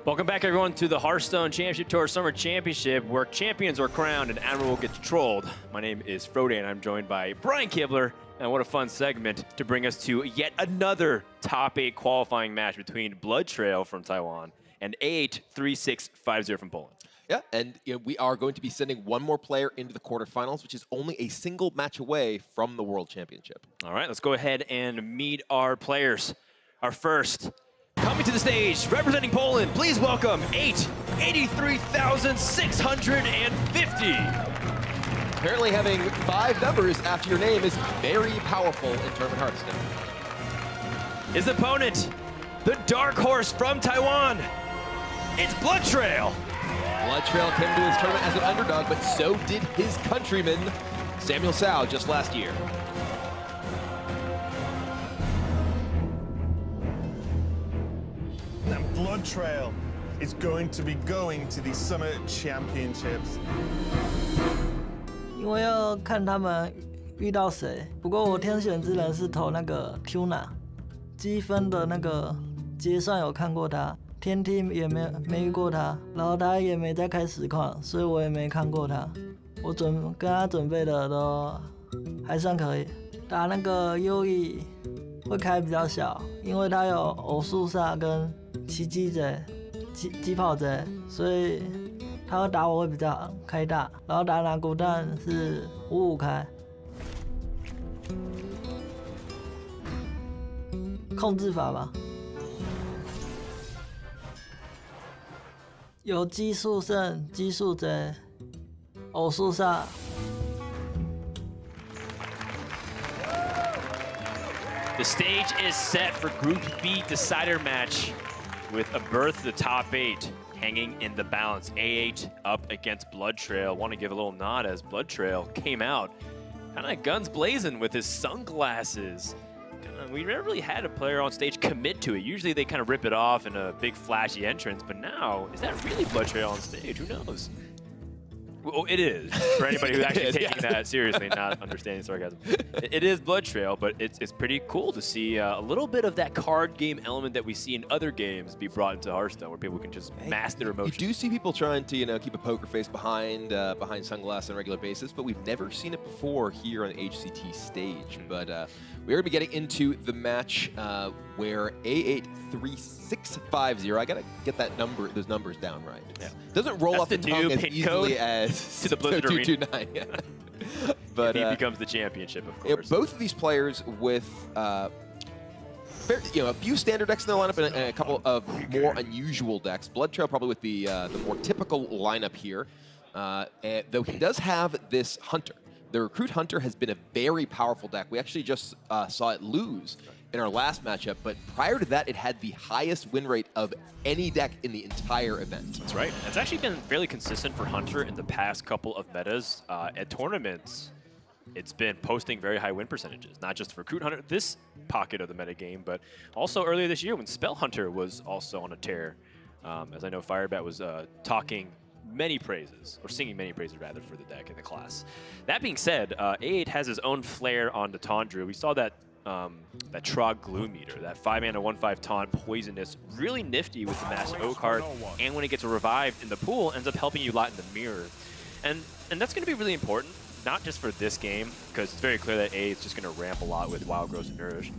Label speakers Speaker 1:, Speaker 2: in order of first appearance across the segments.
Speaker 1: Welcome back, everyone, to the Hearthstone Championship Tour Summer Championship, where champions are crowned and Admiral gets trolled. My name is Frode, and I'm joined by Brian Kibler. And what a fun segment to bring us to yet another top 8 qualifying match between Bloodtrail from Taiwan and A83650 from Poland.
Speaker 2: Yeah, and we are going to be sending one more player into the quarterfinals, which is only a single match away from the World Championship.
Speaker 1: All right, let's go ahead and meet our players. Our first, coming to the stage, representing Poland, please welcome A83650.
Speaker 2: Apparently having 5 numbers after your name is very powerful in Tournament Hearthstone.
Speaker 1: His opponent, the dark horse from Taiwan, it's Bloodtrail.
Speaker 2: Bloodtrail came to this tournament as an underdog, but so did his countryman, Samuel Sao, just last year.
Speaker 3: And Bloodtrail is going to be going to the Summer Championships.
Speaker 4: 因为要看他们遇到谁，不过我天选之人是投那个 Tuna， 积分的那个结算有看过他，天梯也没遇过他，然后他也没在开实况，所以我也没看过他。我跟他准备的都还算可以，打那个优异会开比较小，因为他有偶数煞跟奇迹贼、机炮贼，所以。 他会打我会比较开大，然后打拿骨弹是55开，控制法吧，有奇数胜、奇数贼、偶数煞。
Speaker 1: The stage is set for Group B decider match with a berth to the top 8. Hanging in the balance. A8 up against Bloodtrail. Want to give a little nod as Bloodtrail came out kind of guns blazing with his sunglasses. We never really had a player on stage commit to it. Usually they kind of rip it off in a big flashy entrance, but now, is that really Bloodtrail on stage? Who knows? Well, it is, for anybody who's actually taking that seriously, not understanding sarcasm. It is Bloodtrail, but it's pretty cool to see a little bit of that card game element that we see in other games be brought into Hearthstone, where people can just mask their emotions.
Speaker 2: You do see people trying to, keep a poker face behind sunglasses on a regular basis, but we've never seen it before here on the HCT stage. But we're going to be getting into the match where A83650, I got to get those numbers down right.
Speaker 1: Yeah.
Speaker 2: Doesn't roll off the tongue as easily as
Speaker 1: to the Blizzard Arena.
Speaker 2: 229. Yeah. But
Speaker 1: he becomes the championship, of course.
Speaker 2: Both of these players with a few standard decks in their lineup and a couple of more unusual decks. Bloodtrail probably with the more typical lineup here, though he does have this Hunter. The Recruit Hunter has been a very powerful deck. We actually just saw it lose in our last matchup, but prior to that, it had the highest win rate of any deck in the entire event.
Speaker 1: That's right. It's actually been fairly consistent for Hunter in the past couple of metas. At tournaments, it's been posting very high win percentages, not just for Recruit Hunter, this pocket of the metagame, but also earlier this year when Spell Hunter was also on a tear. As I know, Firebat was talking many praises, or singing many praises rather, for the deck and the class. That being said, A8 has his own flair on the Tondru. We saw that that Trog Gloom Eater, that 5-mana 1/5 taunt, poisonous, really nifty with the Massive Oak Heart, and when it gets revived in the pool, ends up helping you a lot in the mirror. And that's going to be really important, not just for this game, because it's very clear that A is just going to ramp a lot with Wild Growth and Nourish.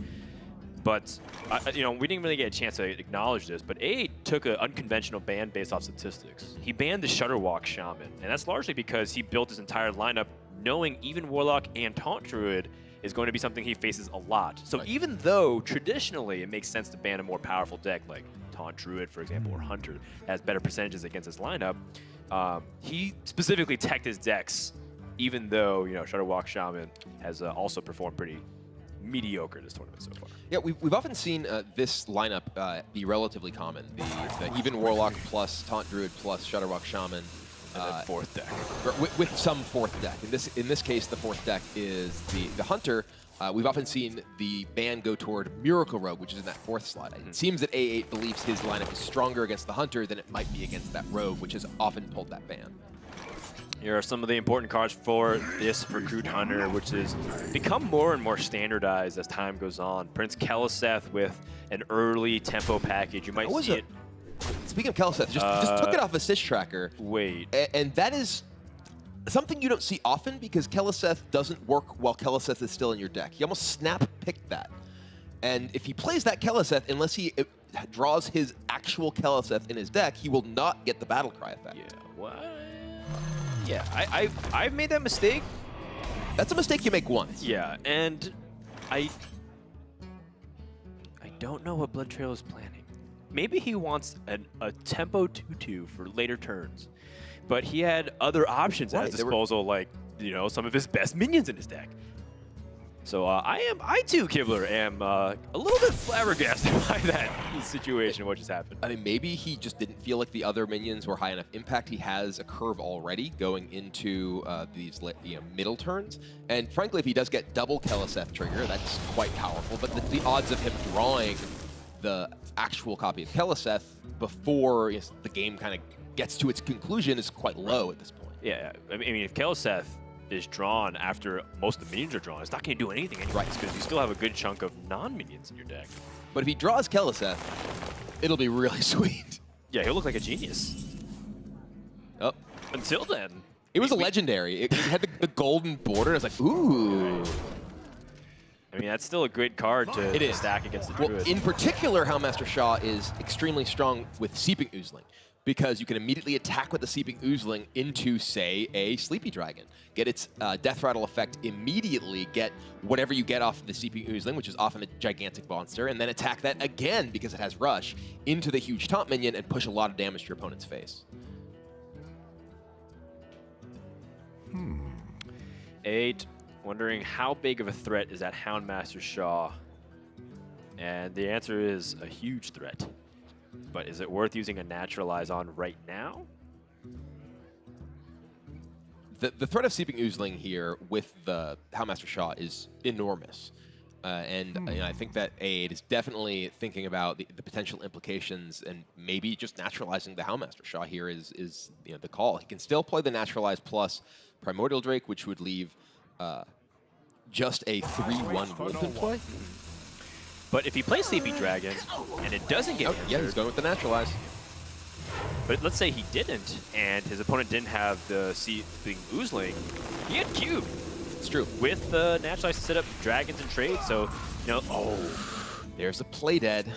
Speaker 1: But, we didn't really get a chance to acknowledge this, but A took an unconventional ban based off statistics. He banned the Shutterwalk Shaman, and that's largely because he built his entire lineup knowing even Warlock and Taunt Druid is going to be something he faces a lot. So even though traditionally it makes sense to ban a more powerful deck like Taunt Druid, for example, or Hunter, that has better percentages against his lineup, he specifically teched his decks, even though Shutterwalk Shaman has also performed pretty mediocre this tournament so far.
Speaker 2: Yeah, we've often seen this lineup be relatively common. The even Warlock plus Taunt Druid plus Shutterwalk Shaman.
Speaker 1: And then fourth deck.
Speaker 2: With some fourth deck. In this case, the fourth deck is the Hunter. We've often seen the ban go toward Miracle Rogue, which is in that fourth slot. It seems that A8 believes his lineup is stronger against the Hunter than it might be against that Rogue, which has often pulled that ban.
Speaker 1: Here are some of the important cards for this Recruit Hunter, which has become more and more standardized as time goes on. Prince Keliseth with an early tempo package. You might see it.
Speaker 2: speaking of Keleseth, just took it off a Stitch Tracker.
Speaker 1: Wait.
Speaker 2: And that is something you don't see often because Keleseth doesn't work while Keleseth is still in your deck. He almost snap-picked that. And if he plays that Keleseth, unless he draws his actual Keleseth in his deck, he will not get the Battlecry effect.
Speaker 1: Yeah, what? Yeah, I've made that mistake.
Speaker 2: That's a mistake you make once.
Speaker 1: Yeah, and I don't know what Bloodtrail is planning. Maybe he wants a tempo 2/2 for later turns, but he had other options at his disposal, like some of his best minions in his deck. So I too, Kibler, am a little bit flabbergasted by that situation, what just happened.
Speaker 2: I mean, maybe he just didn't feel like the other minions were high enough impact. He has a curve already going into these middle turns. And frankly, if he does get double Keleseth trigger, that's quite powerful. But the odds of him drawing the actual copy of Keleseth before the game kind of gets to its conclusion is quite low at this point.
Speaker 1: Yeah, I mean, if Keleseth is drawn after most of the minions are drawn, it's not going to do anything anyways, because you still have a good chunk of non-minions in your deck.
Speaker 2: But if he draws Keleseth, it'll be really sweet.
Speaker 1: Yeah, he'll look like a genius.
Speaker 2: Oh.
Speaker 1: Until then.
Speaker 2: It was a legendary. It had the golden border. I was like, ooh.
Speaker 1: I mean, that's still a great card to stack against the Druid.
Speaker 2: Well, in particular, Houndmaster Shaw is extremely strong with Seeping Oozling, because you can immediately attack with the Seeping Oozling into, say, a Sleepy Dragon. Get its Death Rattle effect immediately, get whatever you get off of the Seeping Oozling, which is often a gigantic monster, and then attack that again, because it has Rush, into the huge top minion and push a lot of damage to your opponent's face.
Speaker 1: A8, wondering how big of a threat is that Houndmaster Shaw? And the answer is a huge threat. But is it worth using a Naturalize on right now?
Speaker 2: The threat of Seeping Oozling here with the Houndmaster Shaw is enormous. I think that A8 is definitely thinking about the potential implications, and maybe just naturalizing the Houndmaster Shaw here is the call. He can still play the Naturalize plus Primordial Drake, which would leave just a 3/1 Wolf in play.
Speaker 1: But if he plays Sleepy Dragon and it doesn't get answered,
Speaker 2: yeah, he's going with the Naturalize.
Speaker 1: But let's say he didn't, and his opponent didn't have the Seeping Oozling, he had Cube.
Speaker 2: It's true.
Speaker 1: With the Naturalize to set up dragons and trade, so,
Speaker 2: there's a Play Dead.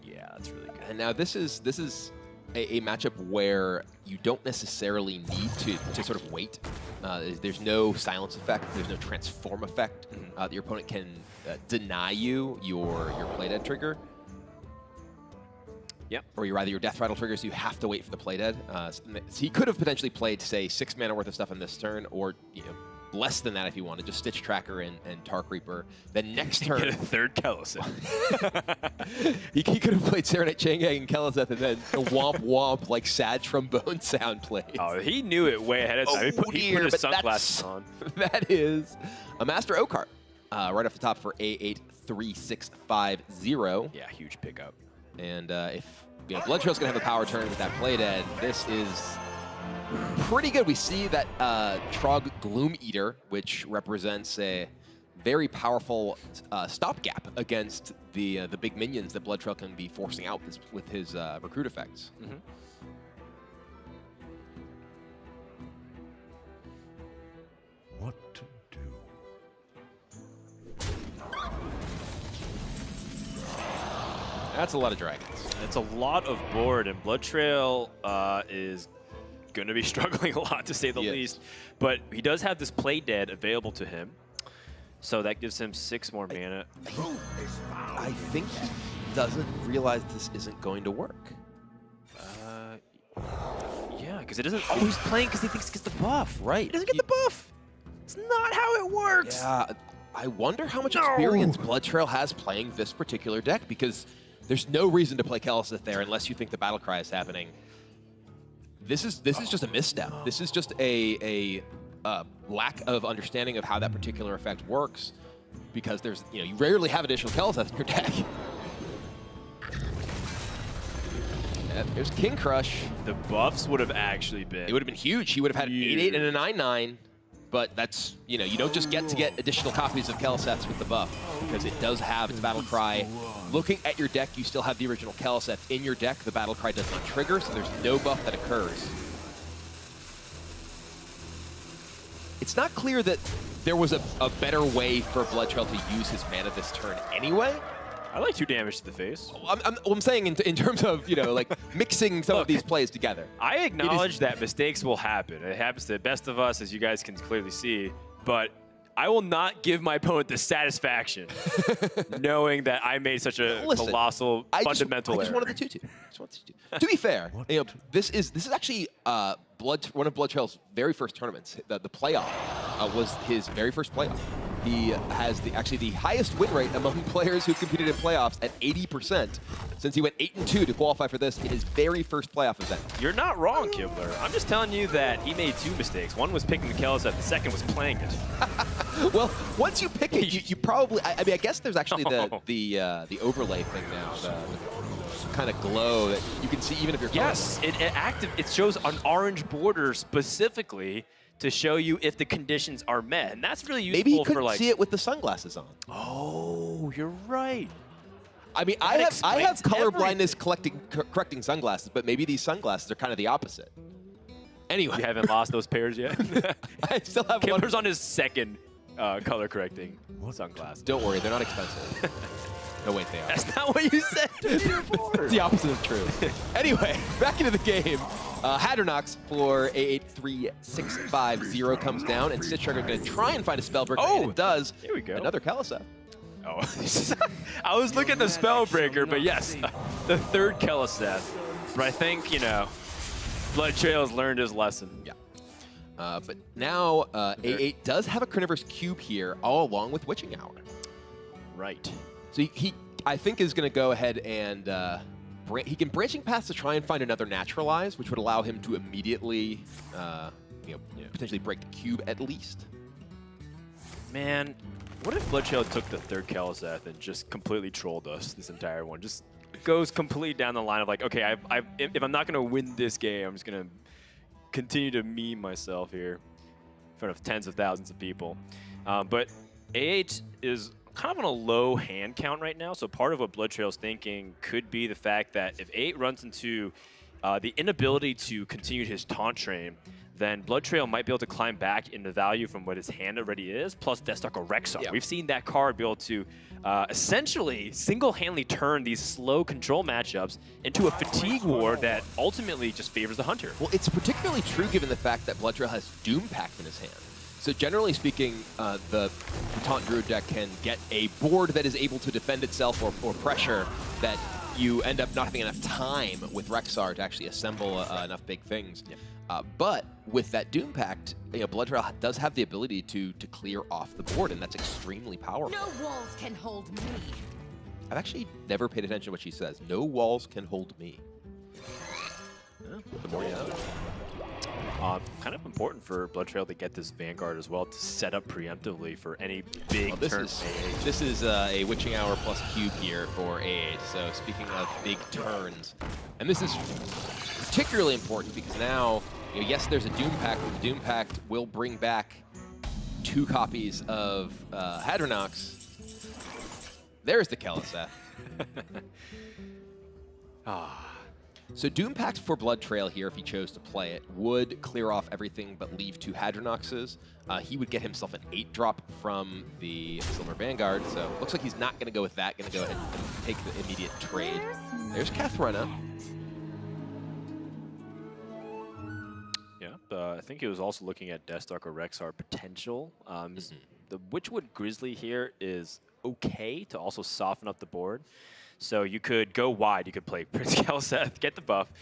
Speaker 1: Yeah, that's really good.
Speaker 2: And now this is a matchup where you don't necessarily need to sort of wait. There's no silence effect. There's no transform effect. Your opponent can deny you your Play Dead trigger.
Speaker 1: Yep.
Speaker 2: Or you're either your Death Rattle trigger, so you have to wait for the Play Dead. So he could have potentially played, say, 6 mana worth of stuff in this turn, or less than that if you wanted. Just Stitch Tracker and Tark Reaper. Then next turn,
Speaker 1: get a third Keleseth.
Speaker 2: he could have played Serenade Chaingang and Keleseth, and then a womp womp like sad trombone sound plays.
Speaker 1: Oh, he knew it way ahead of time. He put his sunglasses on.
Speaker 2: That is a Master Oakheart right off the top for A83650.
Speaker 1: Yeah, huge pickup.
Speaker 2: And if Bloodtrail's going to have a power turn with that Play Dead, this is pretty good. We see that Trog Gloom Eater, which represents a very powerful stopgap against the big minions that Bloodtrail can be forcing out with his recruit effects.
Speaker 5: What to do?
Speaker 2: That's a lot of dragons.
Speaker 1: It's a lot of board, and Bloodtrail is going to be struggling a lot, to say the least. But he does have this Play Dead available to him, so that gives him 6 more mana.
Speaker 2: I think he doesn't realize this isn't going to work.
Speaker 1: Yeah, because it doesn't. Oh, he's playing because he thinks he gets the buff.
Speaker 2: Right.
Speaker 1: He doesn't get the buff. It's not how it works.
Speaker 2: Yeah, I wonder how much experience Bloodtrail has playing this particular deck, because there's no reason to play Keleseth there unless you think the Battlecry is happening. This is just a misstep. This is just a lack of understanding of how that particular effect works, because there's you rarely have additional Keleseth in your deck. There's King Crush.
Speaker 1: The buffs would have actually been.
Speaker 2: It would have been huge. He would have had an 8/8 and a 9/9. but that's, you know, you don't just get additional copies of Kel'Seth's with the buff, because it does have its battle cry. Looking at your deck, you still have the original Kel'Seth in your deck. The battle cry does not trigger, so there's no buff that occurs. It's not clear that there was a better way for Bloodtrail to use his mana this turn anyway.
Speaker 1: I like 2 damage to the face.
Speaker 2: I'm saying in terms of, you know, like mixing some of these plays together.
Speaker 1: I acknowledge that mistakes will happen. It happens to the best of us, as you guys can clearly see, but I will not give my opponent the satisfaction knowing that I made such a colossal fundamental error.
Speaker 2: I just wanted the 2-2. To be fair, you know, this is actually one of Bloodtrail's very first tournaments. The playoff was his very first playoff. He has actually the highest win rate among players who've competed in playoffs at 80%, since he went 8-2 to qualify for this in his very first playoff event.
Speaker 1: You're not wrong, Kibler. I'm just telling you that he made 2 mistakes. One was picking the Kel'Seth, the second was playing it.
Speaker 2: Well, once you pick it, you probably, I mean, I guess there's actually the overlay thing now, the kind of glow that you can see even if you're
Speaker 1: Yes, it shows an orange border specifically to show you if the conditions are met, and that's really useful.
Speaker 2: Maybe you
Speaker 1: for
Speaker 2: couldn't see it with the sunglasses on.
Speaker 1: Oh, you're right.
Speaker 2: I mean, I have color blindness correcting sunglasses, but maybe these sunglasses are kind of the opposite. Anyway,
Speaker 1: you haven't lost those pairs yet.
Speaker 2: I still have one.
Speaker 1: Kibler's on his second color correcting sunglasses.
Speaker 2: Don't worry, they're not expensive. No, wait, they are.
Speaker 1: That's not what you said.
Speaker 2: It's the opposite of true. Anyway, back into the game. Hadronox for A83650 comes down, and Stitch Trigger going to try and find a Spellbreaker, and it does.
Speaker 1: Here we go.
Speaker 2: Another Kel'Seth.
Speaker 1: Oh, I was looking at the Spellbreaker, but yes, the 3rd Kel'Seth. But I think, you know, Bloodtrail has learned his lesson.
Speaker 2: Yeah. But now A8 does have a Carnivorous Cube here, all along with Witching Hour.
Speaker 1: Right.
Speaker 2: So he I think, is going to go ahead and he can Branching Paths to try and find another Naturalize, which would allow him to immediately, potentially break the cube at least.
Speaker 1: Man, what if Bloodtrail took the 3rd Kel'Seth and just completely trolled us this entire one? Just goes completely down the line of like, okay, if I'm not going to win this game, I'm just going to continue to meme myself here in front of tens of thousands of people. But A8 is kind of on a low hand count right now, so part of what Bloodtrail's thinking could be the fact that if A8 runs into the inability to continue his taunt train, then Bloodtrail might be able to climb back into value from what his hand already is, plus Deathstalker Rexxar. Yeah. We've seen that card be able to essentially single-handedly turn these slow control matchups into a fatigue war that ultimately just favors the Hunter.
Speaker 2: Well, it's particularly true given the fact that Bloodtrail has Doom Pact in his hand. So generally speaking, the Taunt Druid deck can get a board that is able to defend itself or pressure that you end up not having enough time with Rexxar to actually assemble enough big things. Yeah. But with that Doom Pact, Bloodtrail does have the ability to clear off the board, and that's extremely powerful.
Speaker 6: No walls can hold me.
Speaker 2: I've actually never paid attention to what she says. No walls can hold me. Yeah, the more you know.
Speaker 1: Kind of important for Bloodtrail to get this Vanguard as well to set up preemptively for any big turn.
Speaker 2: This is a Witching Hour plus cube here for A8. So speaking of big turns, and this is particularly important because now, yes, there's a Doom Pact, but the Doom Pact will bring back 2 copies of Hadronox. There's the Kel'Seth. So Doom Pact for Bloodtrail here, if he chose to play it, would clear off everything but leave 2 Hadronoxes. He would get himself an 8-drop from the Silver Vanguard, so looks like he's not going to go with that, going to go ahead and take the immediate trade. There's Kathrena.
Speaker 1: Yeah, I think he was also looking at Deathstalker Rexxar potential. The Witchwood Grizzly here is okay to also soften up the board. So you could go wide. You could play Prince Kel'Seth, get the buff,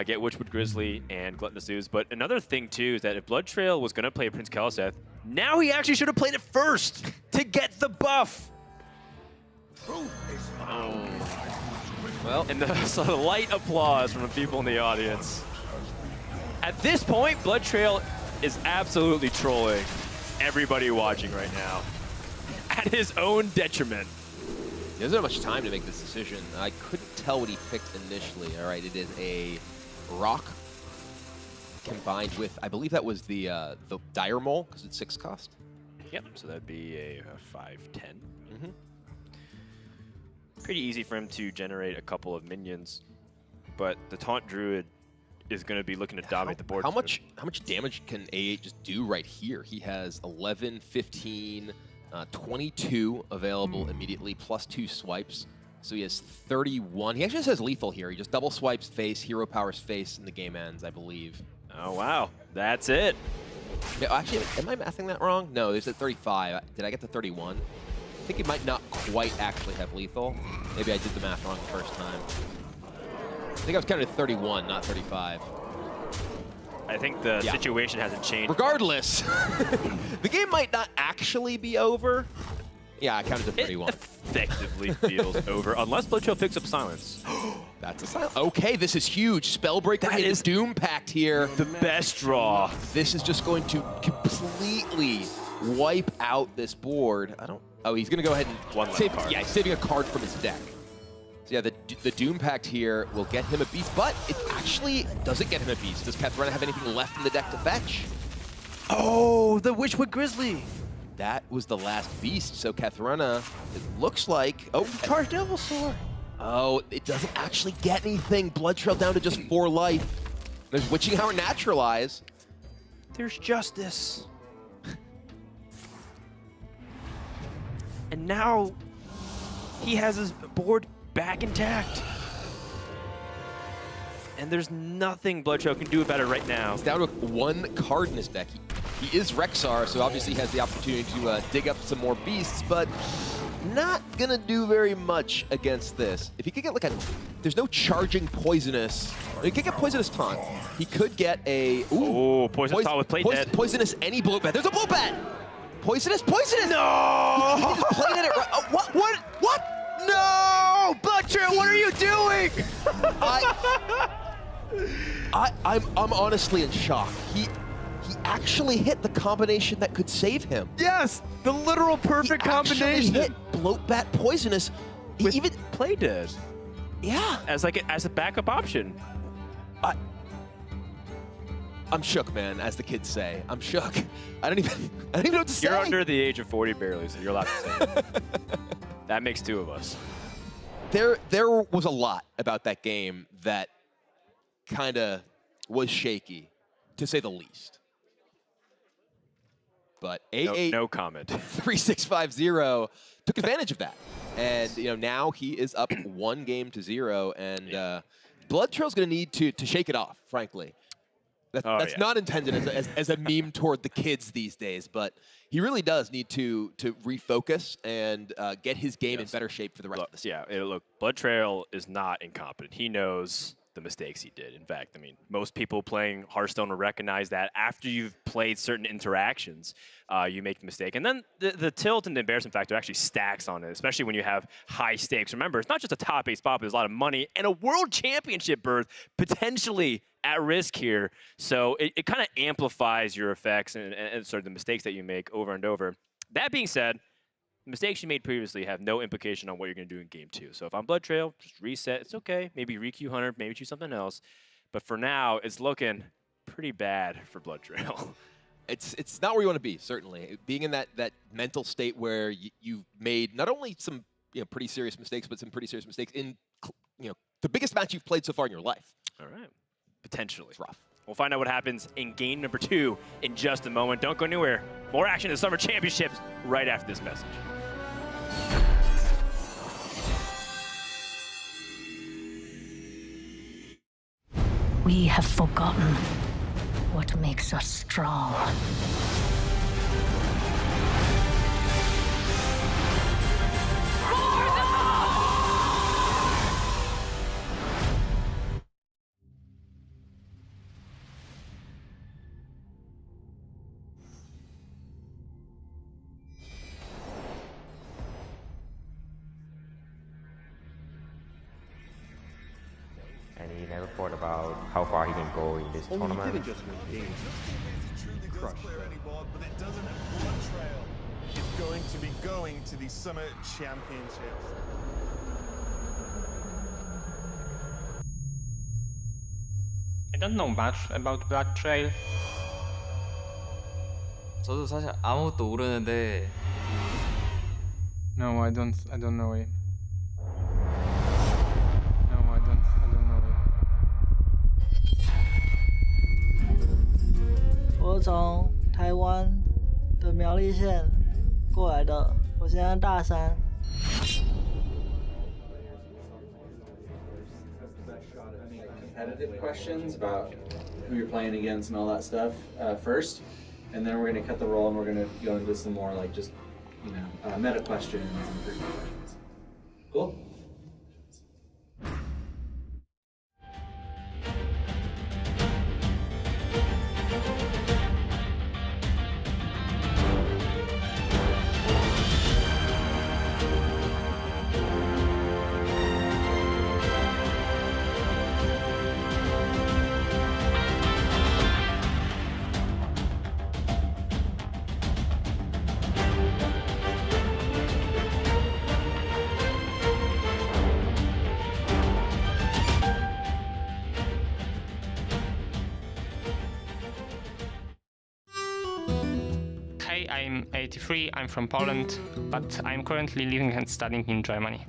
Speaker 1: get Witchwood Grizzly and Gluttonous Ooze. But another thing, too, is that if Bloodtrail was going to play Prince Kel'Seth, now he actually should have played it first to get the buff. Well, and the light applause from the people in the audience. At this point, Bloodtrail is absolutely trolling everybody watching right now at his own detriment.
Speaker 2: He doesn't have much time to make this decision. I couldn't tell what he picked initially. All right, it is a Rock combined with, I believe that was the Dire Mole, because it's 6 cost.
Speaker 1: Yep, so that'd be a 5/10.
Speaker 2: Mm-hmm.
Speaker 1: Pretty easy for him to generate a couple of minions, but the Taunt Druid is going to be looking to dominate the board.
Speaker 2: How much damage can A8 just do right here? He has 11, 15, 22 available immediately, plus 2 swipes. So he has 31. He actually just has lethal here. He just double swipes face, hero powers face, and the game ends, I believe.
Speaker 1: Oh, wow. That's it.
Speaker 2: Yeah, actually, am I mathing that wrong? No, there's at 35. Did I get to 31? I think he might not quite actually have lethal. Maybe I did the math wrong the first time. I think I was counting at 31, not 35.
Speaker 1: I think the situation hasn't changed.
Speaker 2: Regardless, the game might not actually be over. Yeah, I counted to 31.
Speaker 1: It effectively feels over, unless Bloodtrail picks up silence.
Speaker 2: That's a silence. Okay, this is huge. Spellbreaker that is Doom Pact here.
Speaker 1: The best draw.
Speaker 2: This is just going to completely wipe out this board. Oh, he's going to go ahead and save. Yeah, he's saving a card from his deck. So yeah, the Doom Pact here will get him a beast, but it actually doesn't get him a beast. Does Katharina have anything left in the deck to fetch?
Speaker 1: Oh, the Witchwood Grizzly.
Speaker 2: That was the last beast, so Katharina, it looks like... Oh,
Speaker 1: Charged Devil Sword.
Speaker 2: Oh, it doesn't actually get anything. Bloodtrail down to just 4 life. There's Witching Hour Naturalize.
Speaker 1: There's Justice. And now he has his board back intact. And there's nothing Bloodtrail can do about it right now.
Speaker 2: He's down to 1 card in his deck. He is Rexar, so obviously he has the opportunity to dig up some more beasts, but not gonna do very much against this. If he could get like there's no charging poisonous. He could get poisonous taunt. He could get a
Speaker 1: poisonous taunt with play dead.
Speaker 2: Poisonous any blow bat. There's a blow bat. Poisonous.
Speaker 1: No!
Speaker 2: He just played at it right. Oh, what?
Speaker 1: No! Bloodtrail, what are you doing?
Speaker 2: I'm honestly in shock. He actually hit the combination that could save him.
Speaker 1: Yes, the literal perfect combination.
Speaker 2: He hit Bloat Bat Poisonous. He
Speaker 1: with
Speaker 2: even
Speaker 1: play dead.
Speaker 2: Yeah.
Speaker 1: As a backup option.
Speaker 2: I'm shook, man, as the kids say. I'm shook. I don't even know what to say.
Speaker 1: You're under the age of 40 barely, so you're allowed to say it. That makes 2 of us.
Speaker 2: There was a lot about that game that kind of was shaky, to say the least. But A8
Speaker 1: no comment.
Speaker 2: 3650 took advantage of that, and now he is up 1 game to 0, and Bloodtrail's going to need to shake it off, frankly. That's not intended as a meme toward the kids these days, but he really does need to refocus and get his game in better shape for the rest of the season.
Speaker 1: Yeah, look, Bloodtrail is not incompetent. He knows the mistakes he did. In fact, I mean, most people playing Hearthstone will recognize that after you've played certain interactions, you make the mistake. And then the tilt and the embarrassment factor actually stacks on it, especially when you have high stakes. Remember, it's not just a top 8 spot, but there's a lot of money and a world championship berth potentially at risk here. So it kind of amplifies your effects and sort of the mistakes that you make over and over. That being said, the mistakes you made previously have no implication on what you're going to do in Game 2. So if I'm Bloodtrail, just reset. It's okay. Maybe re-Q Hunter, maybe choose something else. But for now, it's looking pretty bad for Bloodtrail.
Speaker 2: It's not where you want to be, certainly. Being in that mental state where you've made not only some pretty serious mistakes, but some pretty serious mistakes in the biggest match you've played so far in your life.
Speaker 1: All right. Potentially.
Speaker 2: It's rough.
Speaker 1: We'll find out what happens in game number 2 in just a moment. Don't go anywhere. More action in the Summer Championships right after this message.
Speaker 6: We have forgotten what makes us strong.
Speaker 7: And he never thought about how far he can go in this tournament.
Speaker 3: Truly does clear any board, but it doesn't have Bloodtrail. It's going to be going to the Summer Championships.
Speaker 1: And
Speaker 8: don't know much about Bloodtrail.
Speaker 9: 저도 사실 아무것도 모르는데.
Speaker 8: No, I don't know it. No, I don't know it.
Speaker 4: 我从台湾的苗栗县过来的，我现在大三。
Speaker 10: Competitive questions about who you're playing against and all that stuff first, and then we're going to cut the roll and we're going to go into some more like just meta questions and frequent questions. Cool.
Speaker 8: Hey, I'm 83, I'm from Poland, but I'm currently living and studying in Germany.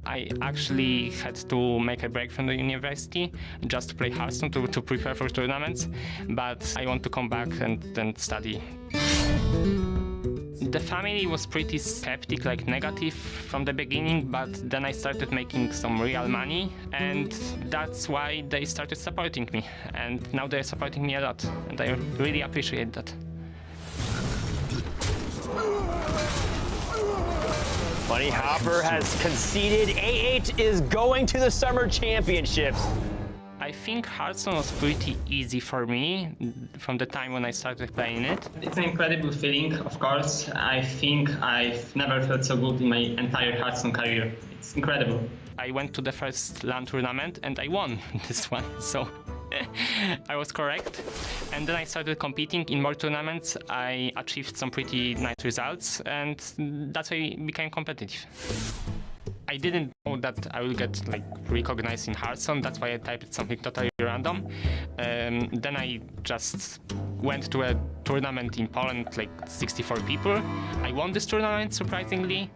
Speaker 8: I actually had to make a break from the university just to play Hearthstone to prepare for tournaments, but I want to come back and study. The family was pretty skeptic, like negative from the beginning, but then I started making some real money, and that's why they started supporting me. And now they're supporting me a lot, and I really appreciate that.
Speaker 11: Bunny Hopper has conceded. A8 is going to the Summer Championships.
Speaker 8: I think Hearthstone was pretty easy for me from the time when I started playing it. It's an incredible feeling, of course. I think I've never felt so good in my entire Hearthstone career. It's incredible. I went to the first LAN tournament and I won this one, so I was correct. And then I started competing in more tournaments. I achieved some pretty nice results, and that's why I became competitive. I didn't know that I will get recognized in Hearthstone. That's why I typed something totally random. Then I just went to a tournament in Poland, 64 people. I won this tournament surprisingly,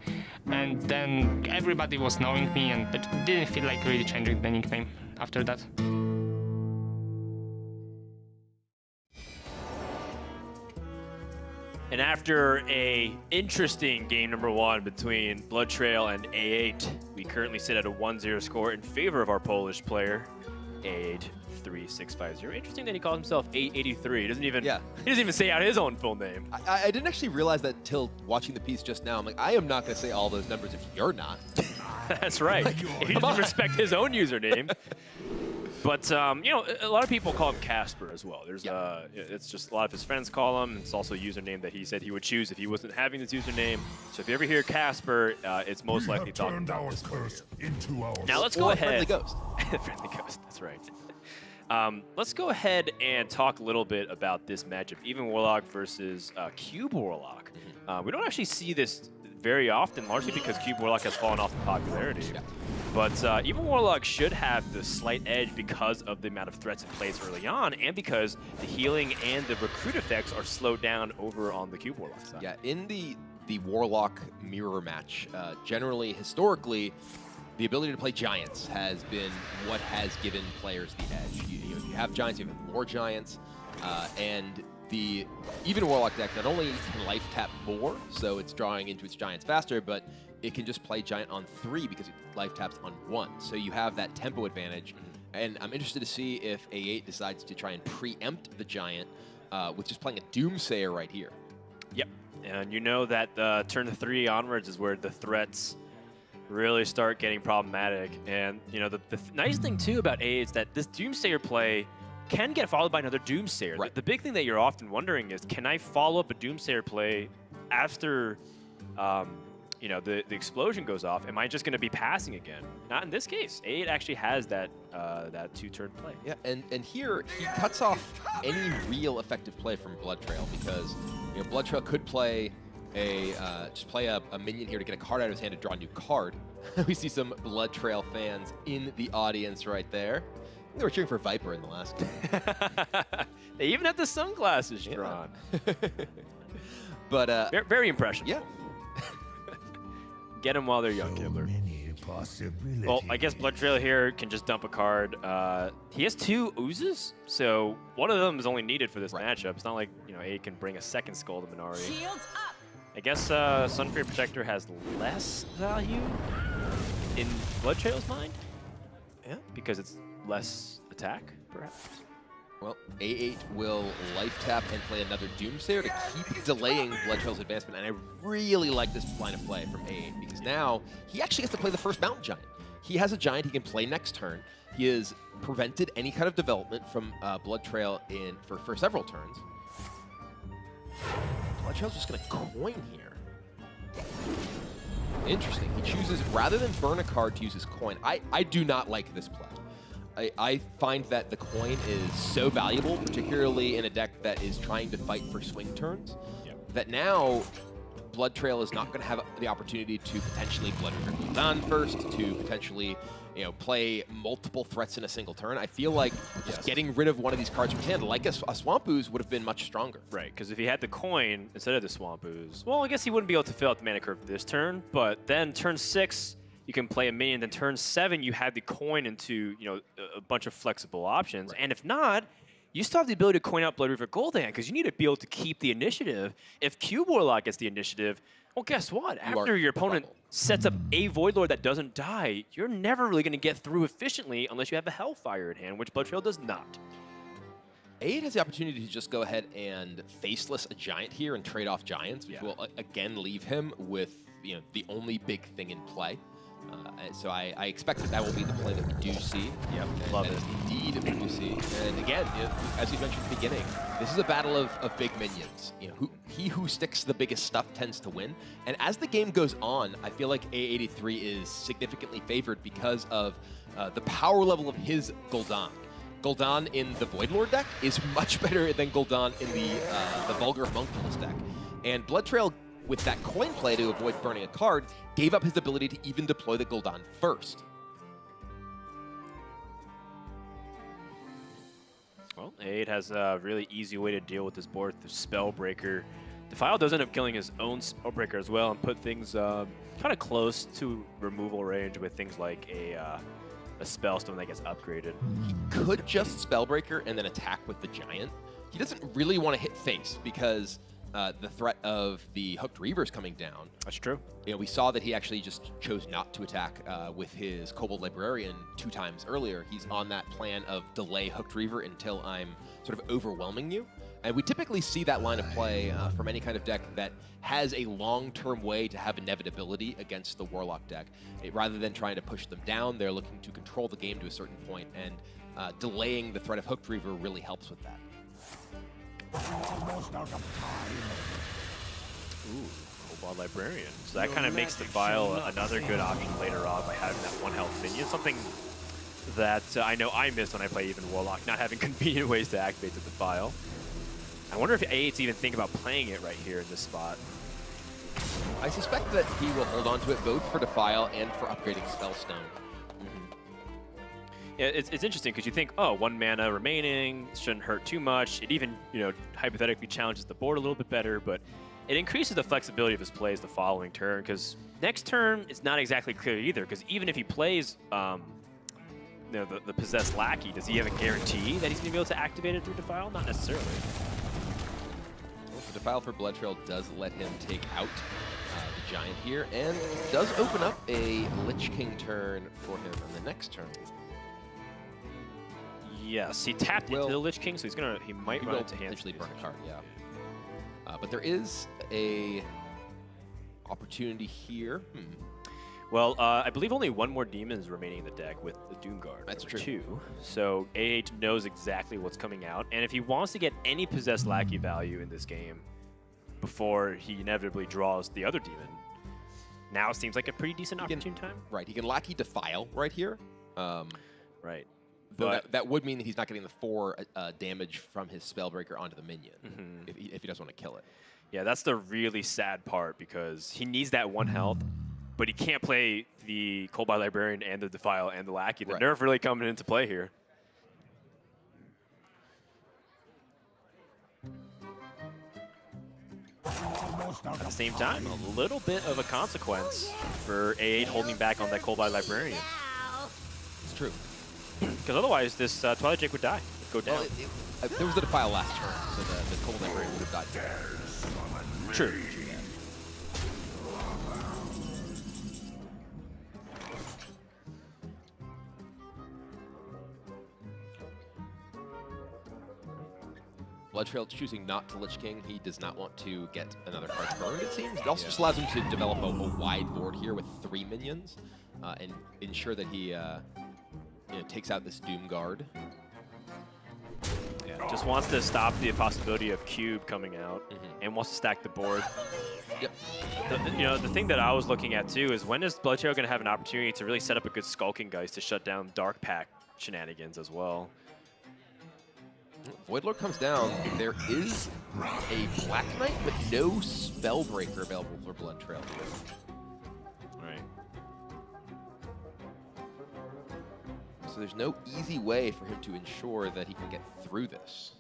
Speaker 8: and then everybody was knowing me, and it didn't feel like really changing the nickname after that.
Speaker 1: And after a interesting game number one between Bloodtrail and A8, we currently sit at a 1-0 score in favor of our Polish player, A83650. Interesting that he calls himself A883. He doesn't even say out his own full name.
Speaker 2: I didn't actually realize that till watching the piece just now. I'm like, I am not going to say all those numbers if you're not.
Speaker 1: That's right. He doesn't respect his own username. But, a lot of people call him Casper as well. There's, it's just a lot of his friends call him. It's also a username that he said he would choose if he wasn't having this username. So if you ever hear Casper, it's most likely talking about this player. Now let's go ahead.
Speaker 2: Friendly Ghost.
Speaker 1: Friendly Ghost, that's right. Let's go ahead and talk a little bit about this matchup, Even Warlock versus Cube Warlock. We don't actually see this very often, largely because Cube Warlock has fallen off in popularity. Yeah. But Even Warlock should have the slight edge because of the amount of threats it plays early on, and because the healing and the recruit effects are slowed down over on the Cube Warlock side.
Speaker 2: Yeah, in the Warlock mirror match, generally, historically, the ability to play Giants has been what has given players the edge. If you have Giants, you have more Giants, and the Even Warlock deck not only can life tap more, so it's drawing into its Giants faster, but it can just play Giant on 3 because it life taps on 1. So you have that tempo advantage. And I'm interested to see if A8 decides to try and preempt the Giant with just playing a Doomsayer right here.
Speaker 1: Yep. And you know that turn 3 onwards is where the threats really start getting problematic. And, the nice thing, too, about A8 is that this Doomsayer play can get followed by another Doomsayer.
Speaker 2: Right.
Speaker 1: The big thing that you're often wondering is, can I follow up a Doomsayer play after the explosion goes off? Am I just going to be passing again? Not in this case. A8 actually has that that 2-turn play.
Speaker 2: Yeah, and here he cuts off any real effective play from Bloodtrail because Bloodtrail could play just play a minion here to get a card out of his hand to draw a new card. We see some Bloodtrail fans in the audience right there. They were cheering for Viper in the last game.
Speaker 1: They even had the sunglasses drawn.
Speaker 2: But
Speaker 1: very impressionable.
Speaker 2: Yeah.
Speaker 1: Get them while they're young, Kibler. Well, I guess Bloodtrail here can just dump a card. He has 2 oozes, so one of them is only needed for this matchup. It's not like A can bring a second Skull to Minari. I guess Sunfury Protector has less value in Bloodtrail's mind.
Speaker 2: Yeah,
Speaker 1: because it's less attack, perhaps.
Speaker 2: Well, A8 will life tap and play another Doomsayer to keep delaying Bloodtrail's advancement, and I really like this line of play from A8 because now he actually gets to play the first Mountain Giant. He has a Giant he can play next turn. He has prevented any kind of development from Bloodtrail for several turns. Bloodtrail's just going to coin here. Interesting. He chooses, rather than burn a card, to use his coin. I do not like this play. I find that the coin is so valuable, particularly in a deck that is trying to fight for swing turns, that now Bloodtrail is not going to have the opportunity to potentially Blood River Gul'dan first, to potentially play multiple threats in a single turn. I feel like just getting rid of one of these cards from hand, like a Swamp Ooze, would have been much stronger.
Speaker 1: Right, because if he had the coin instead of the Swamp Ooze, well, I guess he wouldn't be able to fill out the mana curve this turn, but then turn 6, you can play a minion, then turn 7, you have the coin into a bunch of flexible options, and if not, you still have the ability to coin out Blood River Gul'dan because you need to be able to keep the initiative. If Cube Warlock gets the initiative, well, guess what? After your opponent sets up a Void Lord that doesn't die, you're never really going to get through efficiently unless you have a Hellfire in hand, which Bloodtrail does not.
Speaker 2: A8 has the opportunity to just go ahead and faceless a Giant here and trade off Giants, which will again leave him with the only big thing in play. So I expect that will be the play that we do see.
Speaker 1: Yep, love it.
Speaker 2: Indeed, we do see. And again, as you mentioned at the beginning, this is a battle of big minions. He who sticks the biggest stuff tends to win. And as the game goes on, I feel like A83 is significantly favored because of the power level of his Gul'dan. Gul'dan in the Void Lord deck is much better than Gul'dan in the Vulgar Homunculus deck. And Bloodtrail, with that coin play to avoid burning a card, gave up his ability to even deploy the Gul'dan first.
Speaker 1: Well, A8 has a really easy way to deal with this board through Spellbreaker. Defile does end up killing his own Spellbreaker as well and put things kind of close to removal range with things like a Spellstone that gets upgraded.
Speaker 2: He could just Spellbreaker and then attack with the Giant. He doesn't really want to hit face because the threat of the Hooked Reavers coming down.
Speaker 1: That's true.
Speaker 2: We saw that he actually just chose not to attack with his Kobold Librarian 2 times earlier. He's on that plan of delay Hooked Reaver until I'm sort of overwhelming you. And we typically see that line of play from any kind of deck that has a long-term way to have inevitability against the Warlock deck. Rather than trying to push them down, they're looking to control the game to a certain point, and delaying the threat of Hooked Reaver really helps with that.
Speaker 1: Ooh, Kobold Librarian. So that kind of makes Defile another good option later on by having that 1 health minion. Something that I know I missed when I play even Warlock, not having convenient ways to activate the Defile. I wonder if A8's even think about playing it right here in this spot.
Speaker 2: I suspect that he will hold on to it both for Defile and for upgrading Spellstone.
Speaker 1: Yeah, it's interesting because you think, oh, 1 mana remaining, shouldn't hurt too much. It even, hypothetically challenges the board a little bit better, but it increases the flexibility of his plays the following turn because next turn it's not exactly clear either because even if he plays the Possessed Lackey, does he have a guarantee that he's going to be able to activate it through Defile? Not necessarily.
Speaker 2: Well, the Defile for Bloodtrail does let him take out the Giant here and does open up a Lich King turn for him on the next turn.
Speaker 1: Yes, he tapped into the Lich King, so he might run into hand.
Speaker 2: Potentially burn a card, yeah. But there is a opportunity here.
Speaker 1: Well, I believe only 1 more demon is remaining in the deck with the Doomguard.
Speaker 2: That's true.
Speaker 1: 2. So A8 knows exactly what's coming out, and if he wants to get any Possessed Lackey value in this game before he inevitably draws the other demon, now seems like a pretty decent opportune time.
Speaker 2: Right, he can Lackey Defile right here.
Speaker 1: Right.
Speaker 2: But that would mean that he's not getting the 4 damage from his Spellbreaker onto the minion if he doesn't want to kill it.
Speaker 1: Yeah, that's the really sad part because he needs that 1 health, but he can't play the Cold-Blooded Librarian and the Defile and the Lackey. The nerf really coming into play here. At the same time, a little bit of a consequence for A8 holding back on that Cold-Blooded Librarian.
Speaker 2: It's true.
Speaker 1: Because otherwise, this Twilight Drake would die, go down.
Speaker 2: Well, there was the Defile last turn, so the Cold Librarian would have died there.
Speaker 1: True.
Speaker 2: Bloodtrail choosing not to Lich King. He does not want to get another card burned, it seems. It also just allows him to develop a wide board here with 3 minions and ensure that he takes out this Doom Guard.
Speaker 1: Yeah, just wants to stop the possibility of Cube coming out and wants to stack the board.
Speaker 2: Yep.
Speaker 1: The thing that I was looking at too is when is Bloodtrail going to have an opportunity to really set up a good Skulking Geist to shut down Dark Pact shenanigans as well?
Speaker 2: Voidlord comes down. There is a Black Knight, but no Spellbreaker available for Bloodtrail here.
Speaker 1: Right.
Speaker 2: So there's no easy way for him to ensure that he can get through this.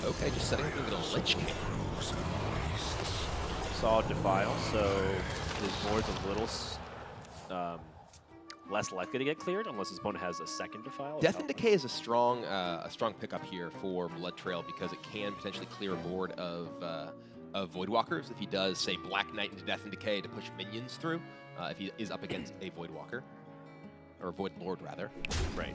Speaker 2: Okay, just setting up even a Lich King.
Speaker 1: Saw Defile, so his board's a little less likely to get cleared unless his opponent has a second Defile.
Speaker 2: Death and Decay is a strong pickup here for Bloodtrail because it can potentially clear a board of Voidwalkers if he does, say, Black Knight into Death and Decay to push minions through, if he is up against a Voidwalker. Or a Voidlord, rather.
Speaker 1: Right.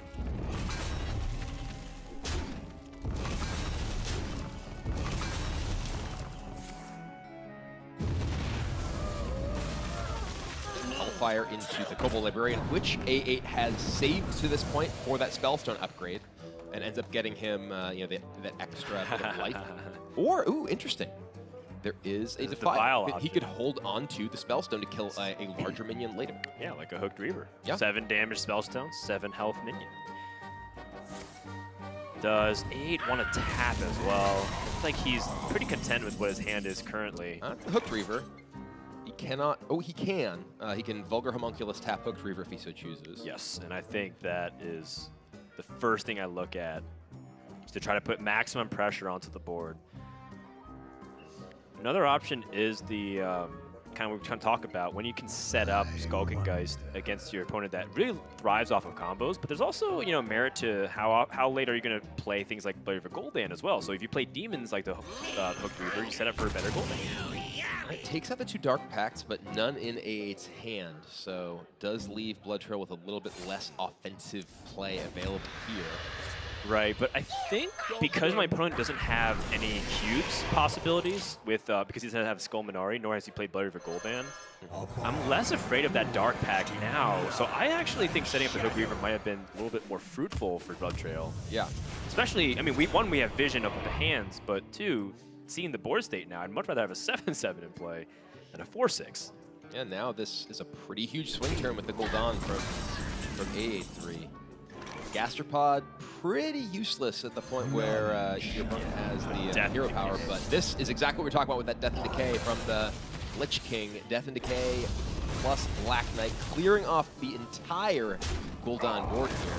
Speaker 2: Hellfire into the Kobold Librarian, which A8 has saved to this point for that Spellstone upgrade, and ends up getting him that extra bit of life. Or, ooh, interesting. There is a Defile. He could hold on to the Spellstone to kill a larger minion later.
Speaker 1: Yeah, like a Hooked Reaver.
Speaker 2: Yeah.
Speaker 1: 7 damage Spellstone, 7 health minion. Does A8 want to tap as well? Looks like he's pretty content with what his hand is currently.
Speaker 2: The Hooked Reaver. He cannot. Oh, he can. He can Vulgar Homunculus tap Hooked Reaver if he so chooses.
Speaker 1: Yes, and I think that is the first thing I look at, is to try to put maximum pressure onto the board. Another option is the kind of what we're trying to talk about, when you can set up Skulking Geist against your opponent that really thrives off of combos, but there's also, merit to how late are you going to play things like Blade of Gul'dan as well. So if you play demons like the Hooked Reaver, you set up for a better Gul'dan.
Speaker 2: It takes out the 2 Dark Pacts, but none in A8's hand, so does leave Bloodtrail with a little bit less offensive play available here.
Speaker 1: Right, but I think because my opponent doesn't have any cubes possibilities with because he doesn't have Skull Minari, nor has he played Blood River Gul'dan, I'm less afraid of that Dark Pact now. So I actually think setting up the Hook Reaver might have been a little bit more fruitful for Bloodtrail.
Speaker 2: Yeah.
Speaker 1: Especially, I mean, we have vision of the hands, but 2, seeing the board state now, I'd much rather have a 7/7 in play than a 4/6.
Speaker 2: Yeah, now this is a pretty huge swing turn with the Gul'dan from A8-3. Gastropod, pretty useless at the point where your opponent has the hero power, but this is exactly what we're talking about with that Death and Decay from the Lich King. Death and Decay plus Black Knight, clearing off the entire Gul'dan board here.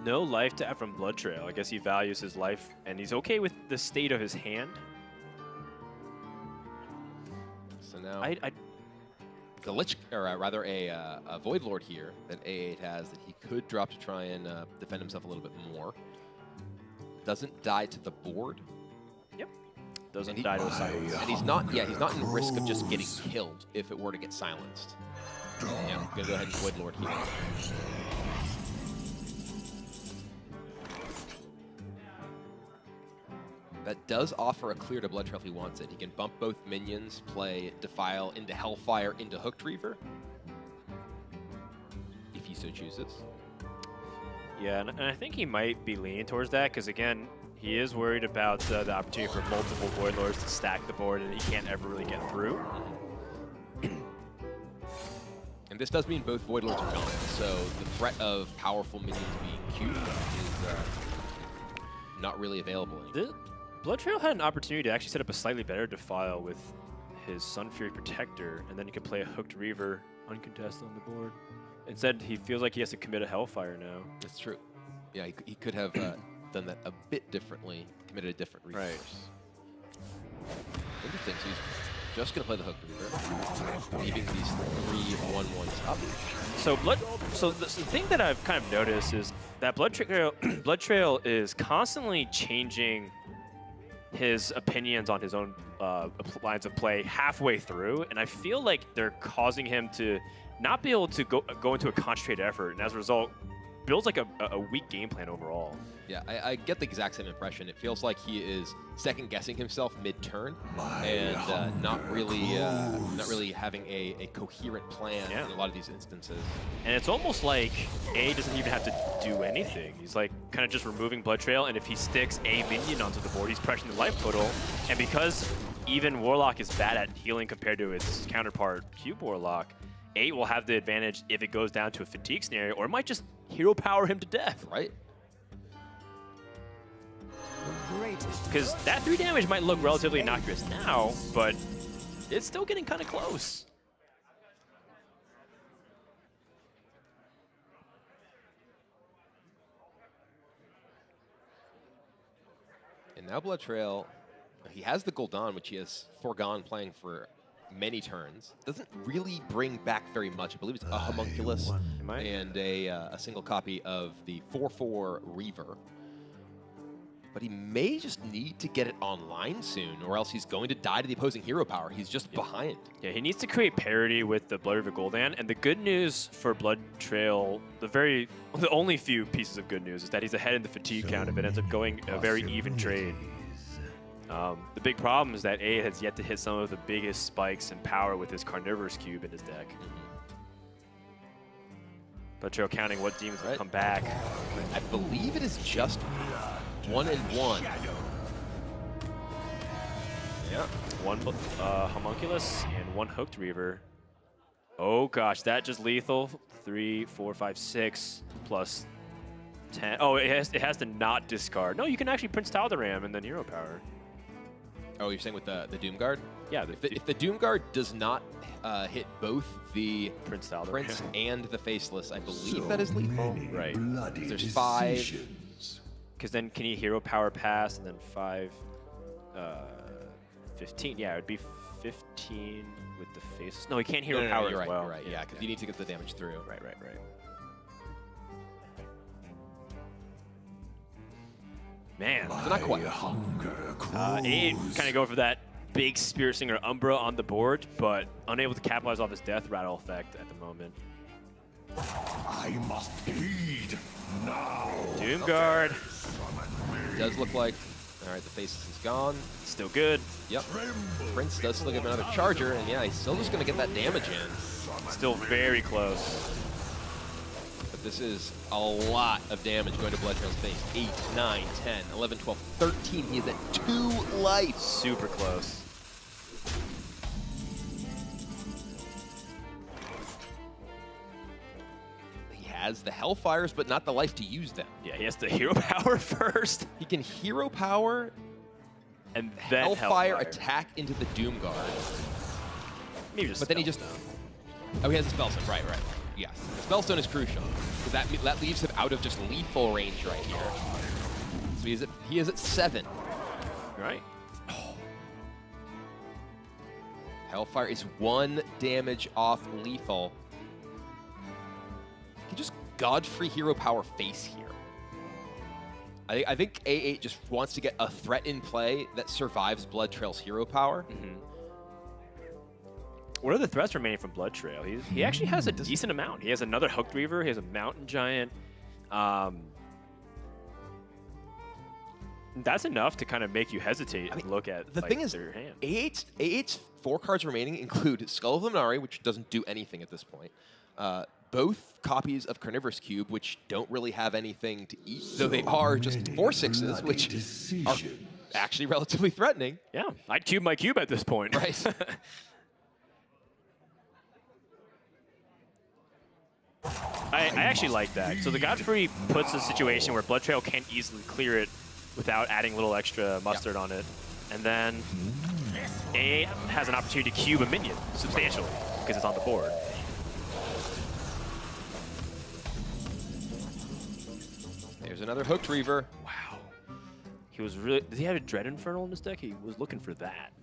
Speaker 1: No life tap from Bloodtrail. I guess he values his life, and he's okay with the state of his hand.
Speaker 2: So now, the Lich, or rather a Voidlord here that A8 has that he could drop to try and defend himself a little bit more. Doesn't die to the board.
Speaker 1: Yep. Doesn't die to a silence.
Speaker 2: And he's not in risk of just getting killed if it were to get silenced. Yeah, I'm gonna go ahead and Voidlord here. That does offer a clear to Bloodtrail if he wants it. He can bump both minions, play Defile into Hellfire into Hooked Reaver, if he so chooses.
Speaker 1: Yeah, and I think he might be leaning towards that, because again, He is worried about the opportunity for multiple Void Lords to stack the board, and he can't ever really get through.
Speaker 2: And this does mean both Void Lords are gone, so the threat of powerful minions being queued is not really available anymore.
Speaker 1: Bloodtrail had an opportunity to actually set up a slightly better defile with his Sunfury Protector, and then he could play a Hooked Reaver uncontested on the board. Instead, he feels like he has to commit a Hellfire now.
Speaker 2: That's true. Yeah, he could have done that a bit differently, committed a different resource.
Speaker 1: Right.
Speaker 2: Interesting. So he's just going to play the Hooked Reaver, leaving these 3 1/1s up.
Speaker 1: So the thing that I've kind of noticed is that Bloodtrail is constantly changing his opinions on his own lines of play halfway through, and I feel like they're causing him to not be able to go into a concentrated effort, and as a result, builds like a weak game plan overall.
Speaker 2: Yeah, I get the exact same impression. It feels like he is second-guessing himself mid-turn and not really having a coherent plan in a lot of these instances.
Speaker 1: And it's almost like A doesn't even have to do anything. He's like kind of just removing Bloodtrail, and if he sticks a minion onto the board, he's pressuring the life total. And because even Warlock is bad at healing compared to its counterpart, Cube Warlock, A will have the advantage if it goes down to a fatigue scenario, or it might just hero power him to death.
Speaker 2: Right.
Speaker 1: Because that 3 damage might look relatively innocuous now, but it's still getting kind of close.
Speaker 2: And now Bloodtrail, he has the Gul'dan, which he has foregone playing for many turns. Doesn't really bring back very much. I believe it's a Homunculus and a single copy of the 4/4 Reaver. But he may just need to get it online soon, or else he's going to die to the opposing hero power. He's just behind.
Speaker 1: Yeah, he needs to create parity with the Blood River Gul'dan. And the good news for Bloodtrail, the only few pieces of good news is that he's ahead in the fatigue count if it ends up going a very even trade. The big problem is that A has yet to hit some of the biggest spikes in power with his Carnivorous Cube in his deck. Bloodtrail counting what demons will come back.
Speaker 2: I believe it is just 1 and 1.
Speaker 1: Yeah, 1 Homunculus and 1 Hooked Reaver. Oh gosh, that just lethal. 3, 4, 5, 6 plus 10. Oh, it has to not discard. No, you can actually Prince Tal'Daram and then hero power.
Speaker 2: Oh, you're saying with the Doomguard?
Speaker 1: Yeah.
Speaker 2: If the Doomguard does not hit both the
Speaker 1: Prince Tal'Daram
Speaker 2: Prince and the Faceless, I believe that is lethal.
Speaker 1: Right.
Speaker 2: There's 5.
Speaker 1: Because then can he hero power pass and then 5, 15? Yeah, it would be 15 with the face. No, he can't hero power
Speaker 2: you're
Speaker 1: as
Speaker 2: right,
Speaker 1: well.
Speaker 2: You're right, yeah, because you need to get the damage through.
Speaker 1: Right. Man,
Speaker 2: not quite.
Speaker 1: A kind of go for that big Spirit Singer Umbra on the board, but unable to capitalize off his Death Rattle effect at the moment.
Speaker 5: I must heed now.
Speaker 1: Doomguard.
Speaker 2: It does look like, all right, the Faceless is gone.
Speaker 1: Still good.
Speaker 2: Yep. Prince does still give another Charger, and yeah, he's still just going to get that damage in.
Speaker 1: Still very close.
Speaker 2: But this is a lot of damage going to Bloodtrail's face. 8, 9, 10, 11, 12, 13. He is at 2 life.
Speaker 1: Super close.
Speaker 2: He has the Hellfires, but not the life to use them.
Speaker 1: Yeah, he has to hero power first.
Speaker 2: He can hero power
Speaker 1: and then
Speaker 2: Hellfire attack into the Doomguard.
Speaker 1: Maybe just
Speaker 2: but then he just... Oh, he has a Spellstone. Right. Yes. The Spellstone is crucial, because that leaves him out of just lethal range right here. So he is at 7.
Speaker 1: Right.
Speaker 2: Hellfire is 1 damage off lethal. He can just Godfrey hero power face here. I think A8 just wants to get a threat in play that survives Bloodtrail's hero power.
Speaker 1: What are the threats remaining from Bloodtrail? He actually has a decent amount. He has another Hooked Reaver. He has a Mountain Giant. That's enough to kind of make you hesitate and look at
Speaker 2: The thing is,
Speaker 1: their hand.
Speaker 2: A8's 4 cards remaining include Skull of Luminari, which doesn't do anything at this point. Both copies of Carnivorous Cube, which don't really have anything to eat, though they are just 4/6s, which are actually relatively threatening.
Speaker 1: Yeah, I'd cube my cube at this point.
Speaker 2: Right.
Speaker 1: I actually like that. So the Godfrey puts a situation where Bloodtrail can't easily clear it without adding a little extra mustard on it. And then A8 has an opportunity to cube a minion substantially because it's on the board.
Speaker 2: There's another Hooked Reaver.
Speaker 1: Wow. He was really... Does he have a Dread Infernal in his deck? He was looking for that.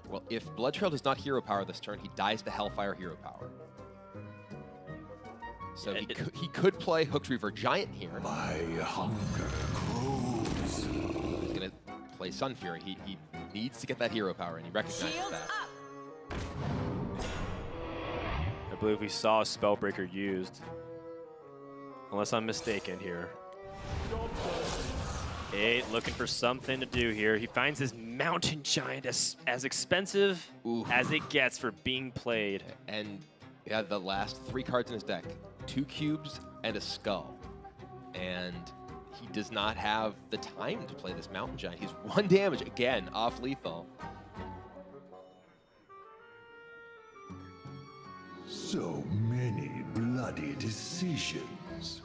Speaker 2: Well, if Bloodtrail does not hero power this turn, he dies to Hellfire hero power. So he could play Hooked Reaver Giant here.
Speaker 5: My hunger grows.
Speaker 2: He's going to play Sun Fury. He needs to get that hero power, and he recognizes that.
Speaker 1: I believe we saw a Spellbreaker used. Unless I'm mistaken here. A8 looking for something to do here. He finds his Mountain Giant as expensive as it gets for being played.
Speaker 2: And yeah, the last 3 cards in his deck. 2 cubes and a skull. And he does not have the time to play this Mountain Giant. He's 1 damage, again, off lethal.
Speaker 5: So many bloody decisions.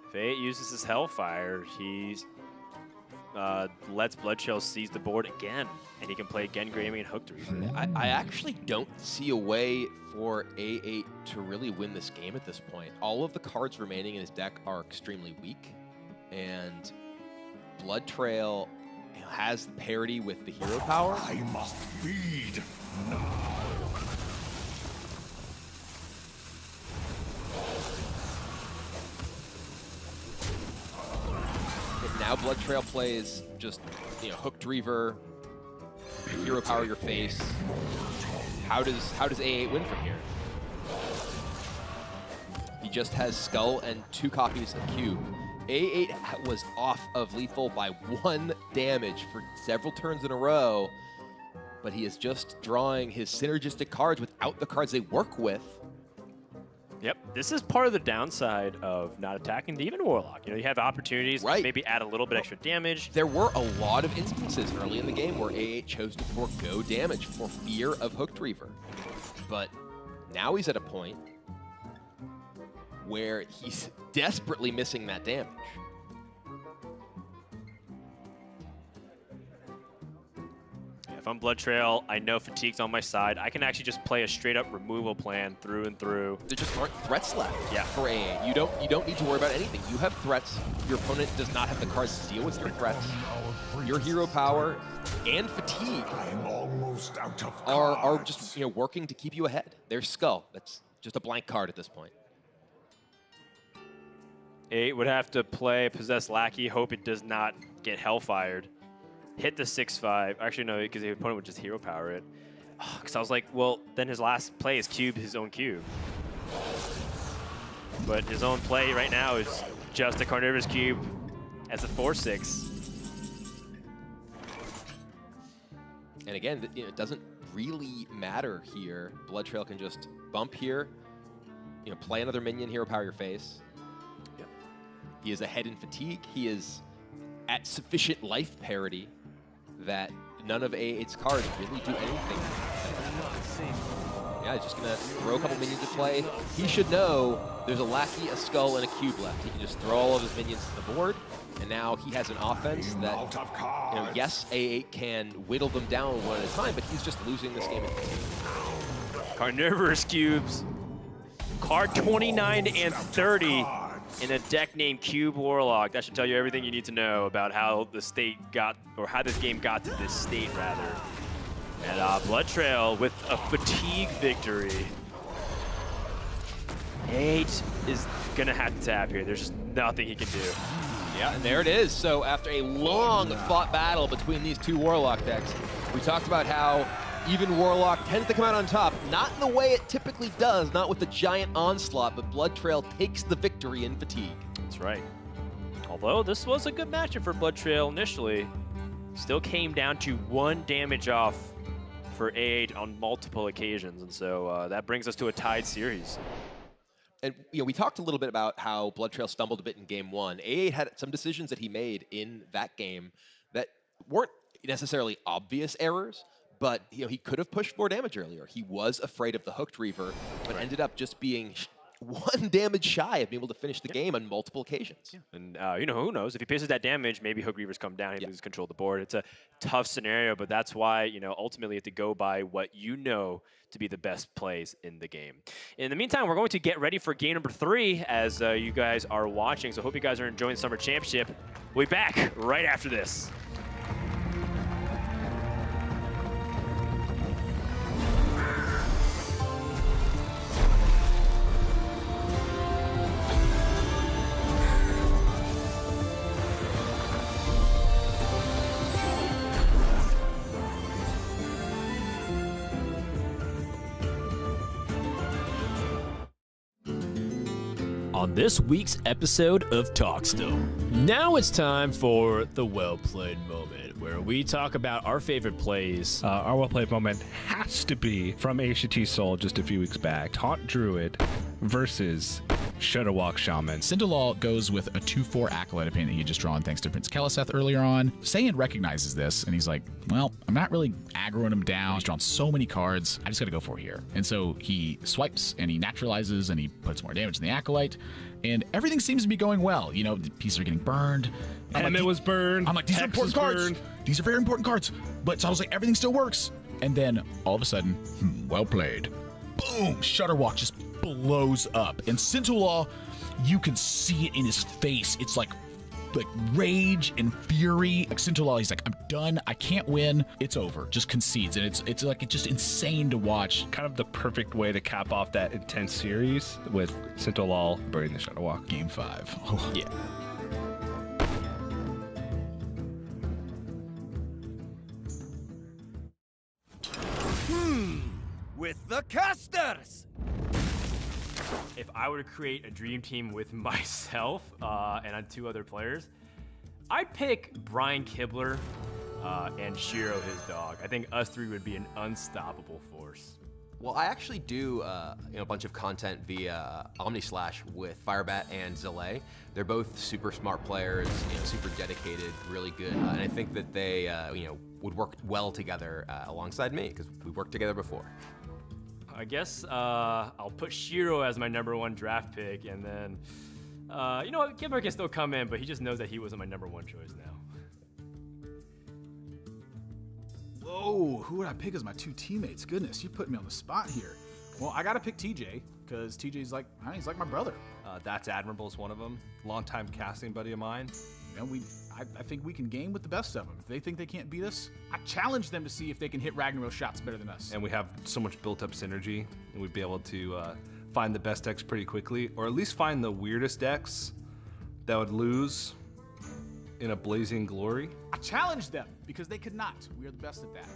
Speaker 1: If A8 uses his Hellfire, he's lets Bloodtrail seize the board again, and he can play Gengraming and Hooked Reaver.
Speaker 2: I actually don't see a way for A8 to really win this game at this point. All of the cards remaining in his deck are extremely weak, and Bloodtrail has the parity with the hero power.
Speaker 5: I must feed now.
Speaker 2: Now Bloodtrail plays just, Hooked Reaver, hero power your face. How does A8 win from here? He just has Skull and 2 copies of Cube. A8 was off of lethal by 1 damage for several turns in a row, but he is just drawing his synergistic cards without the cards they work with.
Speaker 1: Yep, this is part of the downside of not attacking the Even Warlock. You have opportunities to maybe add a little bit extra damage.
Speaker 2: There were a lot of instances early in the game where A8 chose to forego damage for fear of Hooked Reaver. But now he's at a point where he's desperately missing that damage.
Speaker 1: If I'm Bloodtrail, I know Fatigue's on my side. I can actually just play a straight-up removal plan through and through.
Speaker 2: There just aren't threats left for A8. You don't need to worry about anything. You have threats. Your opponent does not have the cards to deal with your threats. Your hero power and Fatigue are just working to keep you ahead. There's Skull. That's just a blank card at this point.
Speaker 1: A8 would have to play Possessed Lackey, hope it does not get Hellfired. Hit the 6/5. Actually, no, because the opponent would just hero power it. Because I was like, well, then his last play is cube his own cube. But his own play right now is just a Carnivorous Cube as a 4/6.
Speaker 2: And again, it doesn't really matter here. Bloodtrail can just bump here, play another minion, hero power your face.
Speaker 1: Yep.
Speaker 2: He is ahead in Fatigue. He is at sufficient life parity that none of A8's cards really do anything. Yeah, he's just going to throw a couple minions at play. He should know there's a Lackey, a Skull, and a Cube left. He can just throw all of his minions to the board, and now he has an offense that, yes, A8 can whittle them down one at a time, but he's just losing this game.
Speaker 1: Carnivorous Cubes. Card 29 and 30. In a deck named Cube Warlock. That should tell you everything you need to know about how the state got, or how this game got to this state, rather. And Bloodtrail with a Fatigue victory. A8 is gonna have to tap here. There's just nothing he can do.
Speaker 2: Yeah, and there it is. So after a long fought battle between these 2 Warlock decks, We talked about how even Warlock tends to come out on top, not in the way it typically does, not with the giant onslaught, but Bloodtrail takes the victory in Fatigue.
Speaker 1: That's right. Although this was a good matchup for Bloodtrail initially, still came down to 1 damage off for A8 on multiple occasions, and so that brings us to a tied series.
Speaker 2: And we talked a little bit about how Bloodtrail stumbled a bit in game 1. A8 had some decisions that he made in that game that weren't necessarily obvious errors, but he could have pushed more damage earlier. He was afraid of the Hooked Reaver, but ended up just being 1 damage shy of being able to finish the game on multiple occasions.
Speaker 1: And who knows? If he passes that damage, maybe Hook Reavers come down, he loses control of the board. It's a tough scenario, but that's why, ultimately you have to go by what you know to be the best plays in the game. In the meantime, we're going to get ready for game number 3 as you guys are watching. So hope you guys are enjoying the Summer Championship. We'll be back right after this.
Speaker 12: On this week's episode of Talkstone. Now it's time for the well-played moment, where we talk about our favorite plays.
Speaker 13: Our well-played moment has to be from HCT Soul just a few weeks back. Taunt Druid versus Shadowwalk Shaman.
Speaker 14: Cinderlaw goes with a 2/4 Acolyte opinion that he had just drawn thanks to Prince Keleseth earlier on. Saiyan recognizes this, and he's like, well, I'm not really aggroing him down. He's drawn so many cards. I just got to go for it here. And so he swipes, and he naturalizes, and he puts more damage in the Acolyte, and everything seems to be going well. The pieces are getting burned.
Speaker 13: It was burned.
Speaker 14: I'm like, these are important cards. These are very important cards. But so I was like, everything still works. And then all of a sudden, well played. Boom! Shutterwalk just blows up. And Cinderlaw, you can see it in his face. It's like rage and fury. Like Cinderlaw, he's like, I'm done. I can't win. It's over. Just concedes. And it's like, it's just insane to watch.
Speaker 13: Kind of the perfect way to cap off that intense series with Cinderlaw burning the Shadowwalk.
Speaker 14: Game 5. Oh.
Speaker 2: Yeah.
Speaker 15: With the casters!
Speaker 1: If I were to create a dream team with myself and 2 other players, I'd pick Brian Kibler and Shiro, his dog. I think us 3 would be an unstoppable force.
Speaker 2: Well, I actually do a bunch of content via OmniSlash with Firebat and Zillet. They're both super smart players, super dedicated, really good, and I think that they would work well together alongside me because we worked together before.
Speaker 1: I guess I'll put Shiro as my #1 draft pick, and then, Kibler can still come in, but he just knows that he wasn't my #1 choice now.
Speaker 16: Whoa, who would I pick as my 2 teammates? Goodness, you put me on the spot here. Well, I gotta pick TJ, because TJ's like, he's like my brother.
Speaker 17: That's Admirable's one of them. Longtime casting buddy of mine.
Speaker 16: I think we can game with the best of them. If they think they can't beat us, I challenge them to see if they can hit Ragnarok shots better than us.
Speaker 17: And we have so much built-up synergy, and we'd be able to find the best decks pretty quickly, or at least find the weirdest decks that would lose in a blazing glory.
Speaker 16: I challenge them, because they could not. We are the best at that.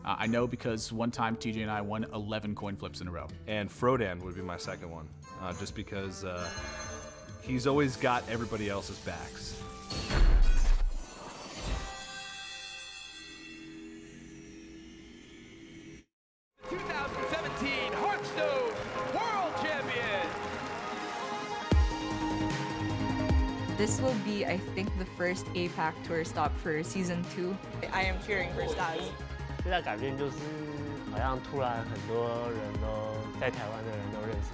Speaker 16: I know because one time TJ and I won 11 coin flips in a row.
Speaker 17: And Frodan would be my second one, just because he's always got everybody else's backs.
Speaker 15: Hearthstone World Champion!
Speaker 18: This will be, I think, the first APAC tour stop for Season 2. I am cheering for Stars.
Speaker 19: 最大改变就是好像突然很多人都在台湾的人都认识。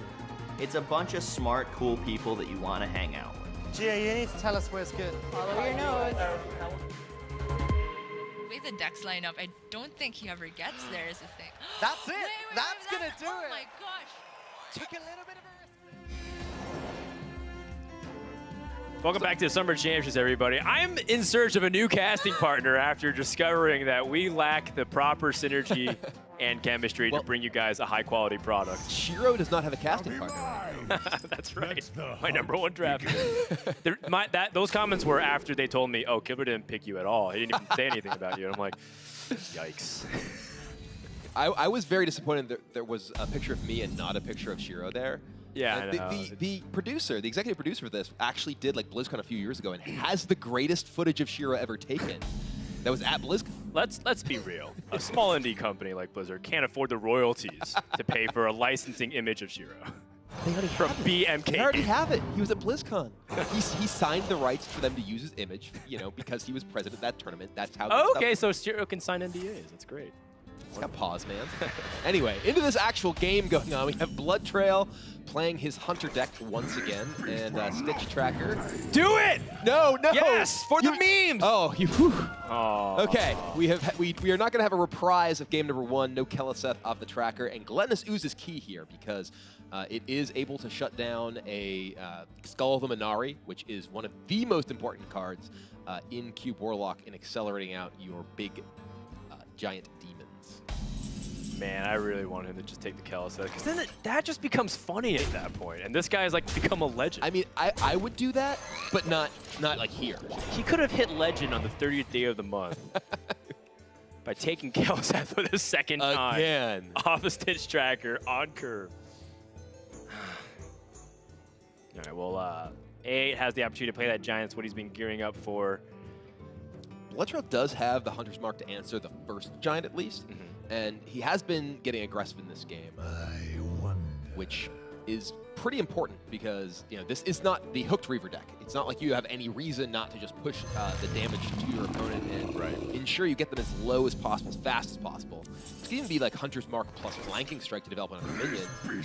Speaker 20: It's a bunch of smart, cool people that you want to hang out with.
Speaker 21: Gia, you need to tell us where it's good.
Speaker 18: Follow your nose.
Speaker 22: The way the decks line up, I don't think he ever gets there is the thing.
Speaker 21: That's it. That's gonna do it.
Speaker 22: Oh my gosh.
Speaker 21: Took a little bit of a risk.
Speaker 1: Welcome back to the Summer Championships, everybody. I'm in search of a new casting partner after discovering that we lack the proper synergy and chemistry to bring you guys a high-quality product.
Speaker 2: Shiro does not have a casting partner.
Speaker 1: That's right. My #1 draft pick. Those comments were after they told me, oh, Kibler didn't pick you at all. He didn't even say anything about you. And I'm like, Yikes.
Speaker 2: I was very disappointed that there was a picture of me and not a picture of Shiro there.
Speaker 1: Yeah,
Speaker 2: And
Speaker 1: I know.
Speaker 2: the producer, the executive producer for this, actually did like BlizzCon a few years ago and has the greatest footage of Shiro ever taken. That was at BlizzCon.
Speaker 1: Let's be real. A small indie company like Blizzard can't afford the royalties to pay for a licensing image of Shiro.
Speaker 2: They already
Speaker 1: From
Speaker 2: have
Speaker 1: BMK.
Speaker 2: They already have it. He was at BlizzCon. He signed the rights for them to use his image, you know, because he was president of that tournament. That's how.
Speaker 1: Oh, okay, so Shiro can sign NDAs. That's great.
Speaker 2: It's got pause, man. Anyway, into this actual game going on. We have Bloodtrail playing his Hunter deck once again, and Stitch Tracker.
Speaker 1: Do it!
Speaker 2: No, no!
Speaker 1: Yes, for the memes!
Speaker 2: Oh, you. Whew.
Speaker 1: Oh.
Speaker 2: Okay, we are not going to have a reprise of game number 1. No Keleseth off the tracker, and Gluttonous Ooze is key here because it is able to shut down a Skull of the Minari, which is one of the most important cards in Cube Warlock in accelerating out your big giant demons.
Speaker 1: Man, I really want him to just take the Keleseth, because then that just becomes funny at that point, and this guy's like become a legend.
Speaker 2: I mean, I would do that, but not like here.
Speaker 1: He could have hit legend on the 30th day of the month by taking Keleseth for the second time.
Speaker 2: Again.
Speaker 1: Off a Stitch Tracker on curve. All right, well, A8 has the opportunity to play that Giants, what he's been gearing up for.
Speaker 2: Bloodtrail does have the Hunter's Mark to answer the first Giant at least, and he has been getting aggressive in this game, which is pretty important because, you know, this is not the Hooked Reaver deck. It's not like you have any reason not to just push the damage to your opponent and ensure you get them as low as possible, as fast as possible. It can even be like Hunter's Mark plus Flanking Strike to develop on a minion.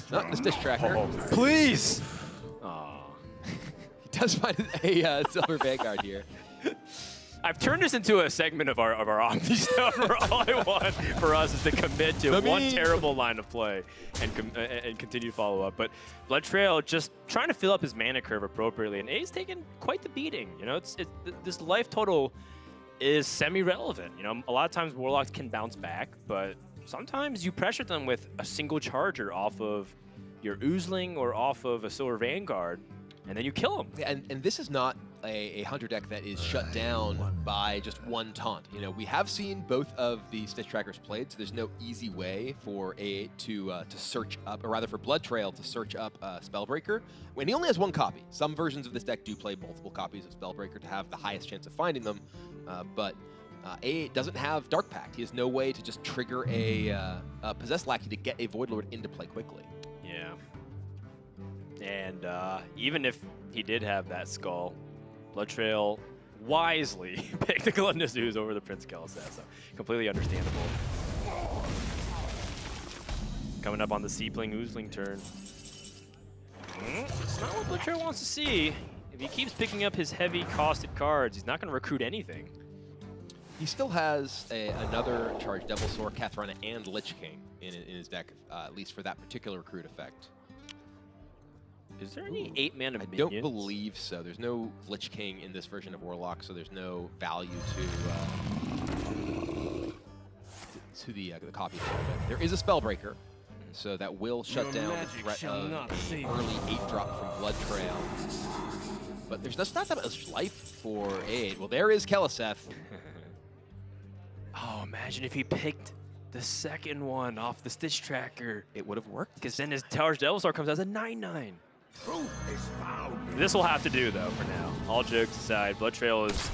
Speaker 2: Not the Stitch Tracker.
Speaker 1: Oh, please!
Speaker 2: He does find a Silver Vanguard here.
Speaker 1: I've turned this into a segment of our Omni stuff where all I want for us is to commit to one terrible line of play and continue to follow up. But Bloodtrail just trying to fill up his mana curve appropriately, and A's taking quite the beating. You know, this life total is semi-relevant. You know, a lot of times Warlocks can bounce back, but sometimes you pressure them with a single charger off of your Oozling or off of a Silver Vanguard, and then you kill them.
Speaker 2: And this is not a Hunter deck that is shut down by just one taunt. You know, we have seen both of the Stitch Trackers played, so there's no easy way for A8 to search up, or rather for Bloodtrail to search up Spellbreaker when he only has one copy. Some versions of this deck do play multiple copies of Spellbreaker to have the highest chance of finding them, but A8 doesn't have Dark Pact. He has no way to just trigger a Possessed Lackey to get a Voidlord into play quickly.
Speaker 1: Yeah. And even if he did have that Skull, Bloodtrail wisely picked the Gluttonous Ooze over the Prince Keleseth, so completely understandable. Coming up on the Seapling Oozling turn. It's not what Bloodtrail wants to see. If he keeps picking up his heavy costed cards, he's not going to recruit anything.
Speaker 2: He still has another charge, Devil Sword, Katharina, and Lich King in his deck, at least for that particular recruit effect.
Speaker 1: Is there any 8-mana minions?
Speaker 2: I don't believe so. There's no Lich King in this version of Warlock, so there's no value to the copy. There is a Spellbreaker, so that will shut down the threat of the early 8-drop from Bloodtrail. But there's not that much life for A8. Well, there is Keleseth.
Speaker 1: Oh, imagine if he picked the second one off the Stitch Tracker.
Speaker 2: It would have worked.
Speaker 1: Because then his Tower's Devil Sword comes out as a 9/9. This will have to do, though, for now. All jokes aside, Bloodtrail is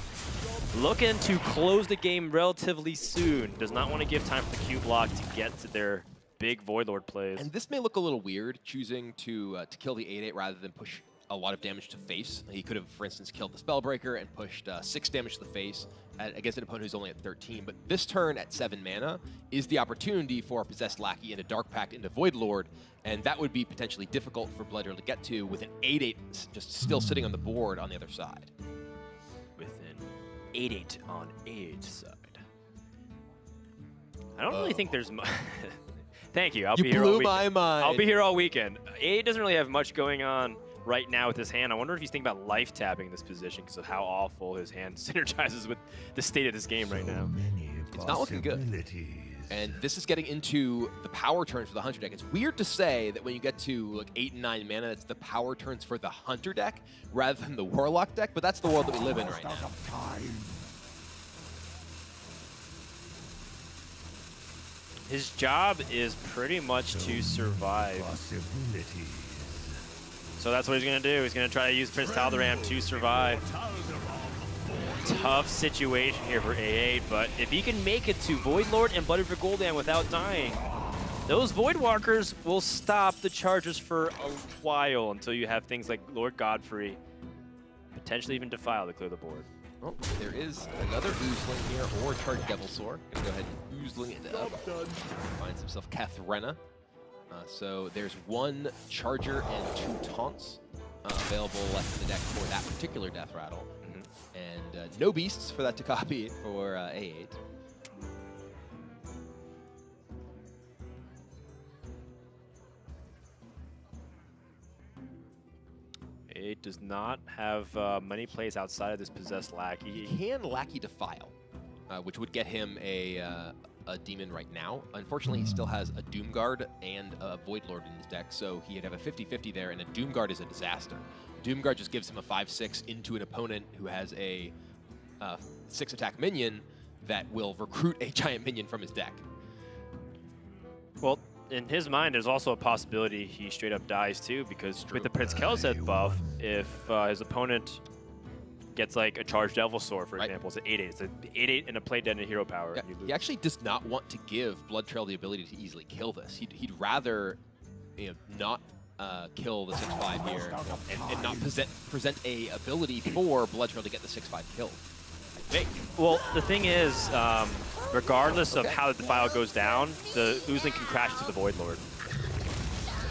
Speaker 1: looking to close the game relatively soon. Does not want to give time for the Cube Block to get to their big Voidlord plays.
Speaker 2: And this may look a little weird, choosing to kill the 8/8 rather than push a lot of damage to face. He could have, for instance, killed the Spellbreaker and pushed 6 damage to the face against an opponent who's only at 13. But this turn at 7 mana is the opportunity for a Possessed Lackey into Dark Pact into Voidlord, and that would be potentially difficult for Bloodtrail to get to with an 8/8 just still sitting on the board on the other side.
Speaker 1: With an 8/8 on A8's side. I don't really think there's much. Thank you. I'll be here all
Speaker 2: blew
Speaker 1: weekend.
Speaker 2: my mind.
Speaker 1: I'll be here all weekend. A8 doesn't really have much going on right now with his hand. I wonder if he's thinking about life tapping this position because of how awful his hand synergizes with the state of this game right now.
Speaker 2: It's not looking good. And this is getting into the power turns for the Hunter deck. It's weird to say that when you get to like 8 and 9 mana, it's the power turns for the Hunter deck rather than the Warlock deck, but that's the world that we live in right now.
Speaker 1: His job is pretty much to survive. So that's what he's going to do. He's going to try to use Prince Tal'Daram to survive. Tough situation here for A8, but if he can make it to Void Lord and Blood River Gul'dan without dying, those Void Walkers will stop the charges for a while until you have things like Lord Godfrey, potentially even Defile to clear the board.
Speaker 2: Well, there is another Oozling here, or a Charged Devilsaur. Gonna go ahead and Oozling it up. Finds himself Kathrena. So there's one Charger and 2 Taunts available left in the deck for that particular Death Rattle. And no Beasts for that to copy for A8.
Speaker 1: A8 does not have many plays outside of this Possessed Lackey.
Speaker 2: He can Lackey Defile, which would get him a Demon right now. Unfortunately, he still has a Doomguard and a Void Lord in his deck, so he'd have a 50-50 there, and a Doomguard is a disaster. Doomguard just gives him a 5/6 into an opponent who has a 6-attack minion that will recruit a giant minion from his deck.
Speaker 1: Well, in his mind, there's also a possibility he straight up dies too, because with the Prince Kel'Thuzad buff, if his opponent gets like a Charged Devilsaur, for example, it's an 8/8. It's an 8/8 and a play dead and a hero power.
Speaker 2: Yeah, he actually does not want to give Bloodtrail the ability to easily kill this. He'd rather not kill the 6/5 here and not present a ability for Bloodtrail to get the 6/5 killed.
Speaker 1: Well, the thing is, regardless of how the Defile goes down, the Oozling can crash to the Void Lord.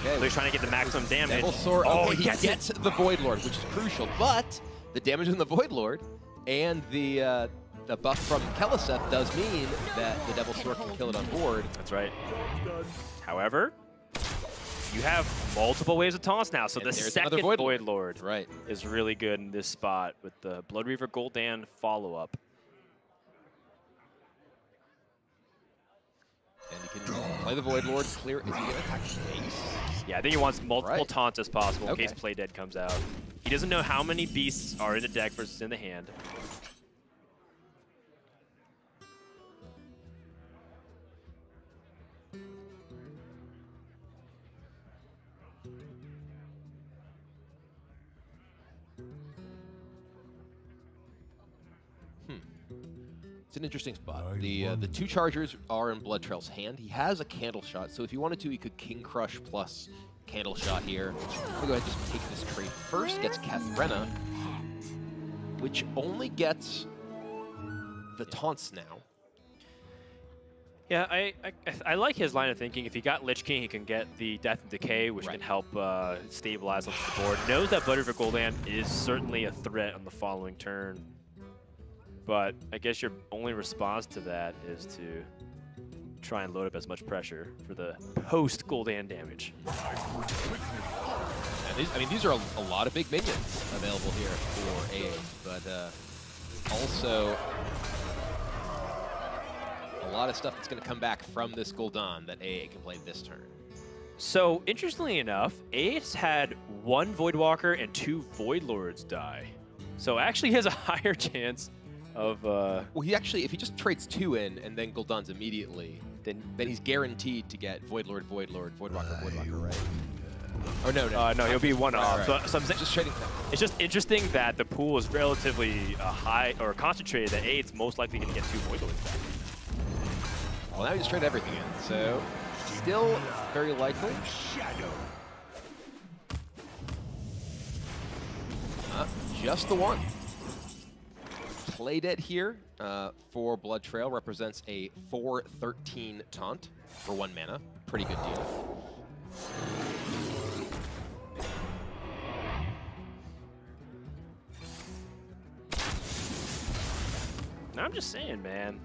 Speaker 2: Okay,
Speaker 1: so he's trying to get the maximum damage.
Speaker 2: Devilsaur,
Speaker 1: oh,
Speaker 2: okay, he gets the Void Lord, which is crucial, but the damage on the Void Lord and the buff from Kel'Thuzad does mean that the Devilsaur can kill it on board.
Speaker 1: That's right. However, you have multiple waves of taunts now, so
Speaker 2: and
Speaker 1: the second Void Lord is really good in this spot with the Blood Reaver Gul'dan follow-up.
Speaker 2: And he can play the Void Lord, clear. Is he going to attack base?
Speaker 1: Yeah, I think he wants multiple taunts as possible in
Speaker 2: Okay.
Speaker 1: case Play Dead comes out. He doesn't know how many beasts are in the deck versus in the hand.
Speaker 2: It's an interesting spot. The 2 Chargers are in Bloodtrail's hand. He has a Candle Shot, so if he wanted to, he could King Crush plus Candle Shot here. I'll go ahead and just take this trade first. Gets Kathrena, which only gets the taunts now.
Speaker 1: Yeah, I like his line of thinking. If he got Lich King, he can get the Death and Decay, which can help stabilize onto the board. Knows that Blood River Gul'dan is certainly a threat on the following turn. But I guess your only response to that is to try and load up as much pressure for the post-Gul'dan damage.
Speaker 2: And these are a lot of big minions available here for A8, but also a lot of stuff that's going to come back from this Gul'dan that A8 can play this turn.
Speaker 1: So, interestingly enough, A8's had 1 Voidwalker and 2 Void Lords die. So actually he has a higher chance of...
Speaker 2: Well, he actually, if he just trades 2 in and then Gul'dan's immediately, then he's guaranteed to get Void Lord, Voidwalker, right? Oh, no.
Speaker 1: No, he'll be 1 off.
Speaker 2: Right.
Speaker 1: So I'm saying,
Speaker 2: just trading.
Speaker 1: It's just interesting that the pool is relatively high or concentrated that A8's most likely going to get 2 Void Lords back.
Speaker 2: Well, now he just traded everything in, so still very likely. Just the 1. Play Dead here for Bloodtrail represents a 4/13 taunt for 1 mana. Pretty good deal.
Speaker 1: Now, I'm just saying, man,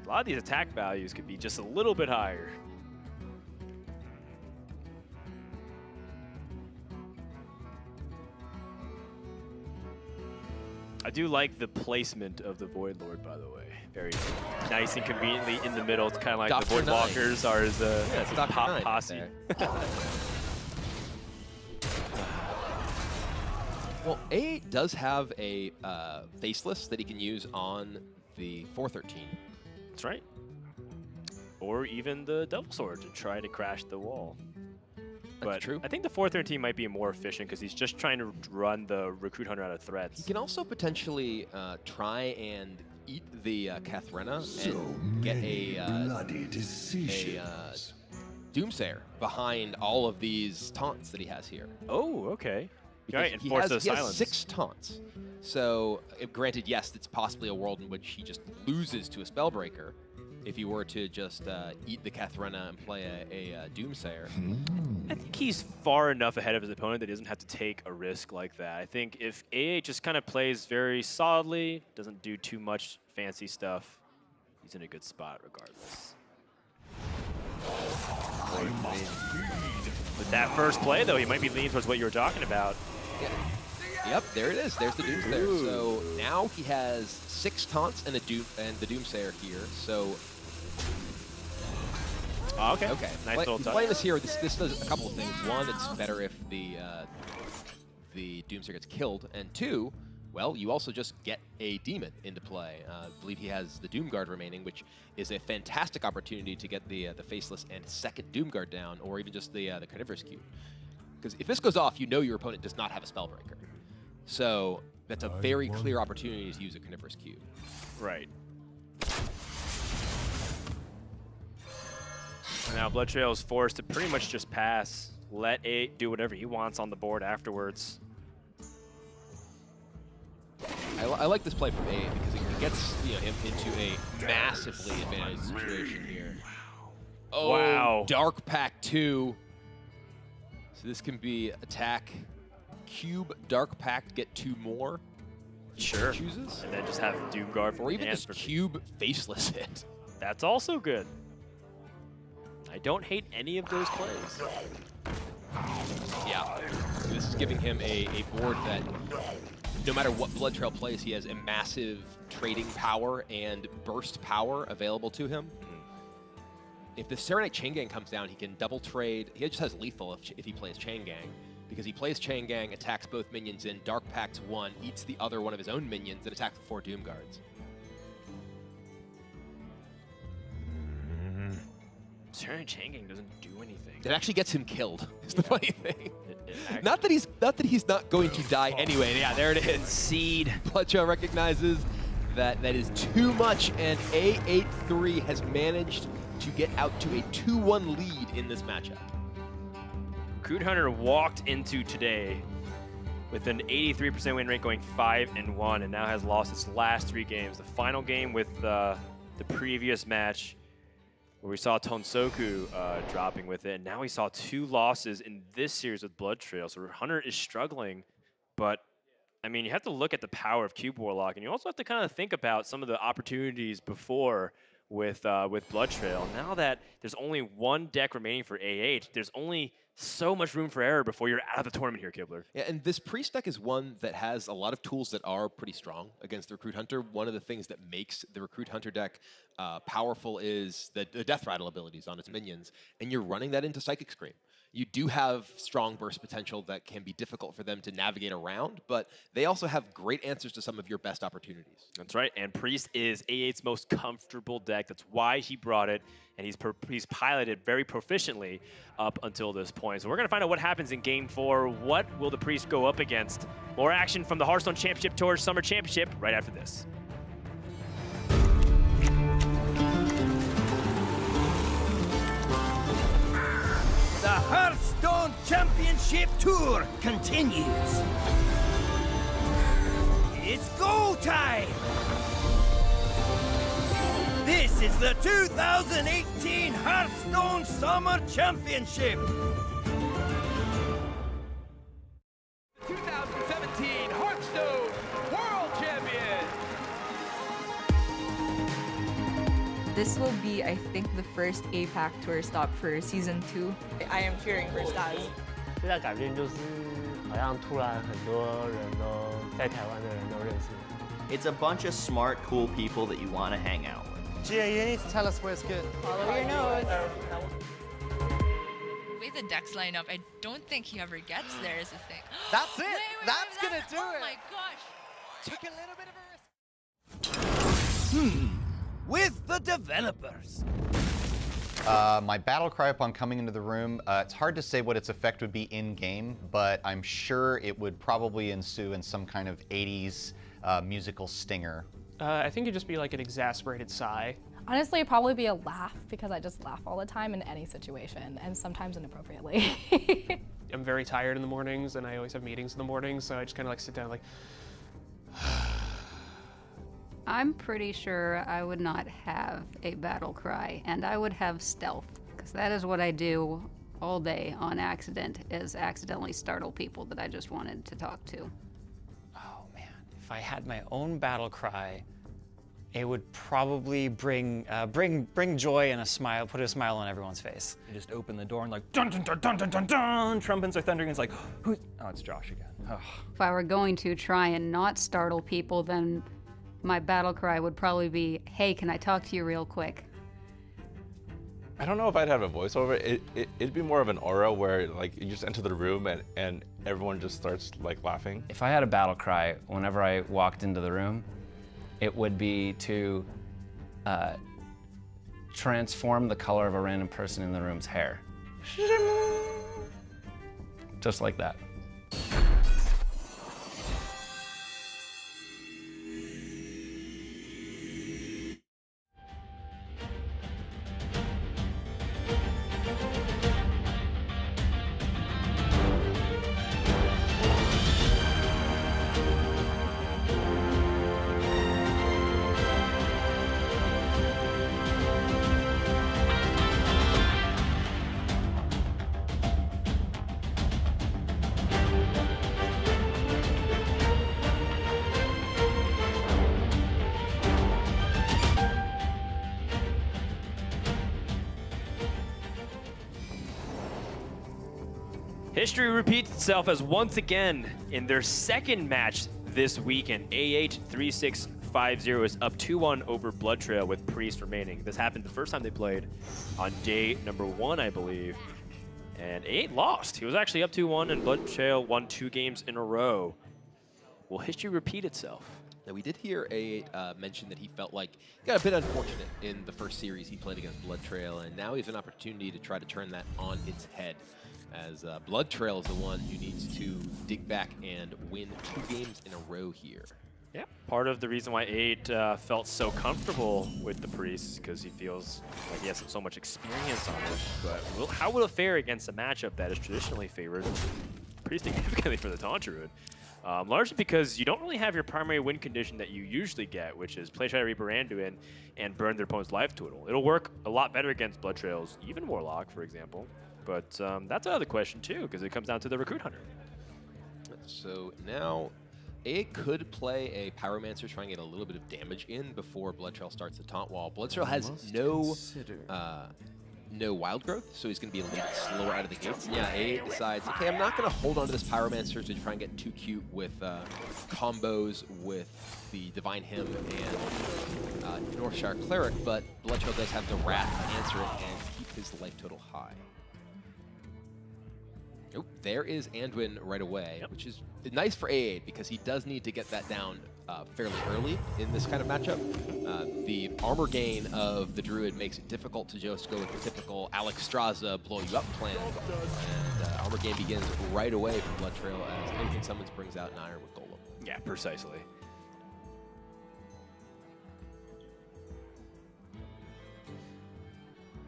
Speaker 1: a lot of these attack values could be just a little bit higher. I do like the placement of the Void Lord, by the way. Very nice and conveniently in the middle. It's kind of like the Void Walkers are his posse.
Speaker 2: Well, A8 does have a Faceless that he can use on the 4/13.
Speaker 1: That's right. or even the Devil Sword to try to crash the wall. But
Speaker 2: true.
Speaker 1: I think the 413 might be more efficient because he's just trying to run the Recruit Hunter out of threats.
Speaker 2: He can also potentially try and eat the Kathrena and get
Speaker 5: bloody decisions.
Speaker 2: Doomsayer behind all of these taunts that he has here.
Speaker 1: Oh, okay.
Speaker 2: Because
Speaker 1: Right, and
Speaker 2: he
Speaker 1: force
Speaker 2: has,
Speaker 1: the
Speaker 2: he has
Speaker 1: silence.
Speaker 2: 6 taunts. So, granted, yes, it's possibly a world in which he just loses to a Spellbreaker if he were to just eat the Kathrena and play a Doomsayer.
Speaker 1: I think he's far enough ahead of his opponent that he doesn't have to take a risk like that. I think if A8 just kind of plays very solidly, doesn't do too much fancy stuff, he's in a good spot regardless. With that first play, though, he might be leaning towards what you were talking about.
Speaker 2: Yep, there it is. There's the Doomsayer. So now he has 6 taunts and the Doomsayer here. So
Speaker 1: okay.
Speaker 2: Okay.
Speaker 1: Nice little touch.
Speaker 2: Playing this here, this does a couple of things. One, it's better if the Doomsayer gets killed, and 2, well, you also just get a demon into play. I believe he has the Doomguard remaining, which is a fantastic opportunity to get the Faceless and second Doomguard down, or even just the Carnivorous Cube. Because if this goes off, you know your opponent does not have a Spellbreaker. So that's a very clear opportunity to use a Carnivorous Cube.
Speaker 1: Right. And now Bloodtrail is forced to pretty much just pass, let A8 do whatever he wants on the board afterwards.
Speaker 2: I like this play from A8 because it gets him into a massively advantaged situation here. Oh,
Speaker 1: wow.
Speaker 2: Dark Pact 2. So this can be attack, cube, Dark Pact, get 2 more.
Speaker 1: Sure.
Speaker 2: Chooses.
Speaker 1: And then just have Doomguard from
Speaker 2: Or even
Speaker 1: hands
Speaker 2: just cube Faceless hit.
Speaker 1: That's also good. I don't hate any of those plays.
Speaker 2: Yeah. This is giving him a board that no matter what Bloodtrail plays, he has a massive trading power and burst power available to him. If the Serenite Chain Gang comes down, he can double trade. He just has lethal if he plays Chain Gang, because he plays Chain Gang, attacks both minions in, Dark Pacts 1, eats the other one of his own minions, and attacks the 4 Doomguards.
Speaker 1: Serenite Chain Gang doesn't do anything.
Speaker 2: It actually gets him killed, is the funny thing. Not that he's not going to die anyway. Yeah, there it is. Seed. Bloodtrail recognizes that that is too much, and A83 has managed to get out to a 2-1 lead in this matchup.
Speaker 1: Recruit Hunter walked into today with an 83% win rate, going 5-1, and now has lost its last 3 games. The final game with the previous match, where we saw Tonsoku dropping with it, and now we saw 2 losses in this series with Bloodtrail. So Hunter is struggling, but I mean, you have to look at the power of Cube Warlock, and you also have to kind of think about some of the opportunities before with Bloodtrail. Now that there's only 1 deck remaining for A8, there's only so much room for error before you're out of the tournament here, Kibler.
Speaker 2: Yeah, and this Priest deck is one that has a lot of tools that are pretty strong against the Recruit Hunter. One of the things that makes the Recruit Hunter deck powerful is the Death Rattle abilities on its minions, and you're running that into Psychic Scream. You do have strong burst potential that can be difficult for them to navigate around, but they also have great answers to some of your best opportunities.
Speaker 1: That's right, and Priest is A8's most comfortable deck. That's why he brought it, and he's piloted very proficiently up until this point. So we're going to find out what happens in Game 4. What will the Priest go up against? More action from the Hearthstone Championship Tour Summer Championship right after this.
Speaker 15: The Hearthstone Championship Tour continues. It's go time! This is the 2018 Hearthstone Summer Championship. 2017 Hearthstone World Champion.
Speaker 18: This will be, I think, the first APAC tour stop for Season 2. I am cheering for Staz.
Speaker 19: 最大改变就是好像突然很多人都在台湾的人都认识。
Speaker 20: It's a bunch of smart, cool people that you want to hang out with.
Speaker 21: Gia, you need to tell us where's good.
Speaker 18: Follow your nose.
Speaker 22: The way the decks line up, I don't think he ever gets there is the thing.
Speaker 21: That's it. That's gonna do
Speaker 22: oh
Speaker 21: it.
Speaker 22: Oh my gosh.
Speaker 21: Took a little bit of a risk.
Speaker 15: With the developers.
Speaker 6: My battle cry upon coming into the room, it's hard to say what its effect would be in-game, but I'm sure it would probably ensue in some kind of 80s musical stinger.
Speaker 7: I think it'd just be like an exasperated sigh.
Speaker 23: Honestly, it'd probably be a laugh because I just laugh all the time in any situation and sometimes inappropriately.
Speaker 7: I'm very tired in the mornings and I always have meetings in the mornings, so I just kind of like sit down like...
Speaker 24: I'm pretty sure I would not have a battle cry, and I would have stealth, because that is what I do all day on accident, is accidentally startle people that I just wanted to talk to.
Speaker 25: Oh man, if I had my own battle cry, it would probably bring joy and a smile, put a smile on everyone's face.
Speaker 26: You just open the door and like dun dun dun dun dun dun dun, trumpets are thundering. It's like, who's? Oh, it's Josh again. Oh.
Speaker 24: If I were going to try and not startle people, then my battle cry would probably be, hey, can I talk to you real quick?
Speaker 27: I don't know if I'd have a voiceover. It'd be more of an aura where like you just enter the room and everyone just starts like laughing.
Speaker 28: If I had a battle cry whenever I walked into the room, it would be to transform the color of a random person in the room's hair. Just like that.
Speaker 1: History repeats itself as once again in their second match this weekend, A83650 is up 2-1 over Bloodtrail with Priest remaining. This happened the first time they played on day number 1, I believe. And A8 lost. He was actually up 2-1 and Bloodtrail won 2 games in a row. Will history repeat itself?
Speaker 2: Now, we did hear A8 mention that he felt like he got a bit unfortunate in the first series he played against Bloodtrail, and now he has an opportunity to try to turn that on its head, as Bloodtrail is the one who needs to dig back and win 2 games in a row here.
Speaker 1: Yeah, part of the reason why A8 felt so comfortable with the Priest, because he feels like he has so much experience on it. But how will it fare against a matchup that is traditionally favored pretty significantly for the Taunt Druid? Largely because you don't really have your primary win condition that you usually get, which is play Shadow Reaper Anduin and burn their opponent's life total. It'll work a lot better against Bloodtrail's even Warlock, for example. But that's another question too, because it comes down to the Recruit Hunter.
Speaker 2: So now A8 could play a Pyromancer, try and get a little bit of damage in before Bloodtrail starts the taunt wall. Bloodtrail has no wild growth, so he's going to be a little bit slower out of the gates. And yeah, A8 decides, okay, I'm not going to hold on to this Pyromancer to try and get too cute with combos with the Divine Hymn and Northshire Cleric, but Bloodtrail does have the Wrath to answer it and keep his life total high. Oh, there is Anduin right away, which is nice for A8 because he does need to get that down fairly early in this kind of matchup. The armor gain of the Druid makes it difficult to just go with the typical Alex Straza blow you up plan. And armor gain begins right away from Bloodtrail as anything summons brings out an Iron with Golem.
Speaker 1: Yeah, precisely.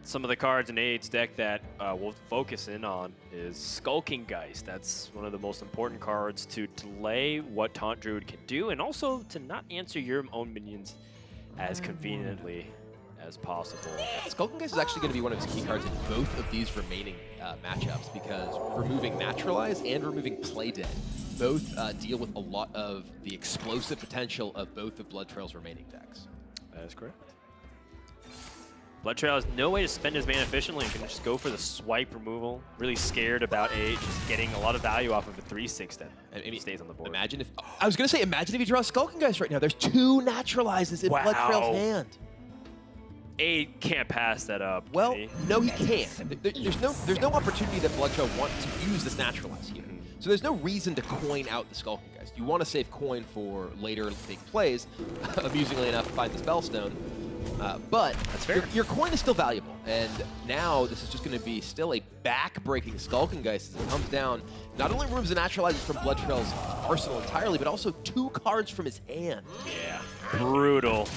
Speaker 1: Some of the cards in A8's deck that we'll focus in on is Skulking Geist. That's one of the most important cards to delay what Taunt Druid can do, and also to not answer your own minions as conveniently as possible.
Speaker 2: Skulking Geist is actually going to be one of his key cards in both of these remaining matchups, because removing Naturalize and removing Play Dead both deal with a lot of the explosive potential of both of Bloodtrail's remaining decks.
Speaker 1: That is correct. Bloodtrail has no way to spend his mana efficiently and can just go for the swipe removal. Really scared about A8 just getting a lot of value off of a 3/6 that stays on the board.
Speaker 2: Imagine if, I was going to say, imagine if he draws Skulking Geist right now. There's 2 Naturalizes in Bloodtrail's hand.
Speaker 1: A8 can't pass that up.
Speaker 2: Well, no, he can't. There's no opportunity that Bloodtrail wants to use this Naturalize here. So there's no reason to coin out the Skulking Geist. You want to save coin for later big plays. Amusingly enough, find the Spellstone. But
Speaker 1: that's fair.
Speaker 2: Your coin is still valuable, and now this is just going to be still a back-breaking Skulkengeist as it comes down. Not only removes the naturalizers from Bloodtrail's arsenal entirely, but also 2 cards from his hand.
Speaker 1: Yeah, brutal.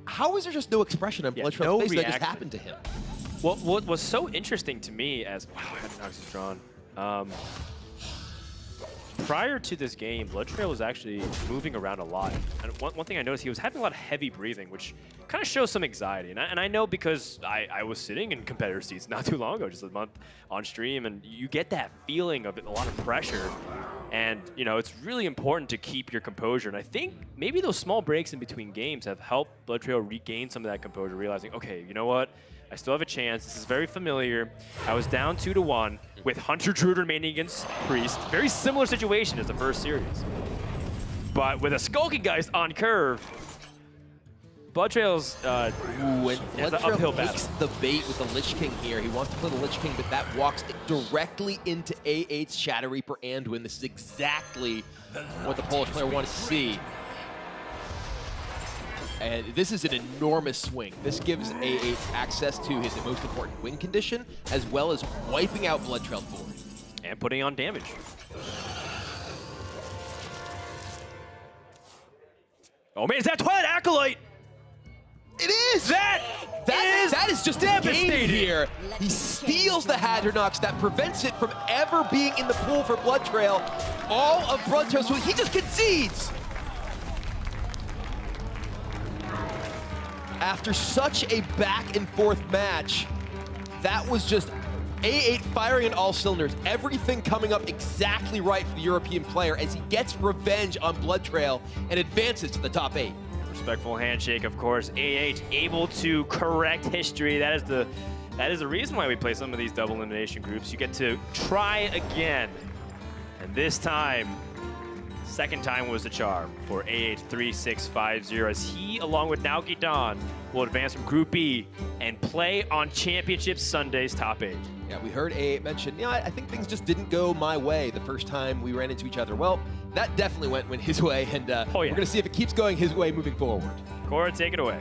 Speaker 2: How is there just no expression on Bloodtrail's face that just happened to him?
Speaker 1: What was so interesting to me as wow, Hearthstone is drawn. Prior to this game, Bloodtrail was actually moving around a lot. And one thing I noticed, he was having a lot of heavy breathing, which kind of shows some anxiety. And I know because I was sitting in competitor seats not too long ago, just a month on stream, and you get that feeling of a lot of pressure. And, you know, it's really important to keep your composure. And I think maybe those small breaks in between games have helped Bloodtrail regain some of that composure, realizing, okay, you know what? I still have a chance. This is very familiar. I was down 2-1 with Hunter Druid remaining against Priest. Very similar situation as the first series. But with a Skulkengeist on curve, Bloodtrail's
Speaker 2: Bloodtrail
Speaker 1: the uphill battle.
Speaker 2: takes the bait with the Lich King here. He wants to play the Lich King, but that walks directly into A8's Shadow Reaper Anduin. This is exactly what the Polish player wanted to see. And this is an enormous swing. This gives A8 access to his most important win condition, as well as wiping out Bloodtrail forward.
Speaker 1: And putting on damage. Oh man, is that Twilight Acolyte?
Speaker 2: It is! That is just
Speaker 1: devastating
Speaker 2: a game here. He steals the Hadronox that prevents it from ever being in the pool for Bloodtrail. All of Bloodtrail, so he just concedes. After such a back and forth match, that was just A8 firing on all cylinders. Everything coming up exactly right for the European player as he gets revenge on Bloodtrail and advances to the top 8.
Speaker 1: Respectful handshake, of course. A8 able to correct history. That is the reason why we play some of these double elimination groups. You get to try again. And this time, second time was the charm for A83650 as he, along with Naoki Don, will advance from Group B and play on Championship Sunday's top 8.
Speaker 2: Yeah, we heard A8 mention, you know, I think things just didn't go my way the first time we ran into each other. Well, that definitely went his way, and we're going to see if it keeps going his way moving forward.
Speaker 1: Cora, take it away.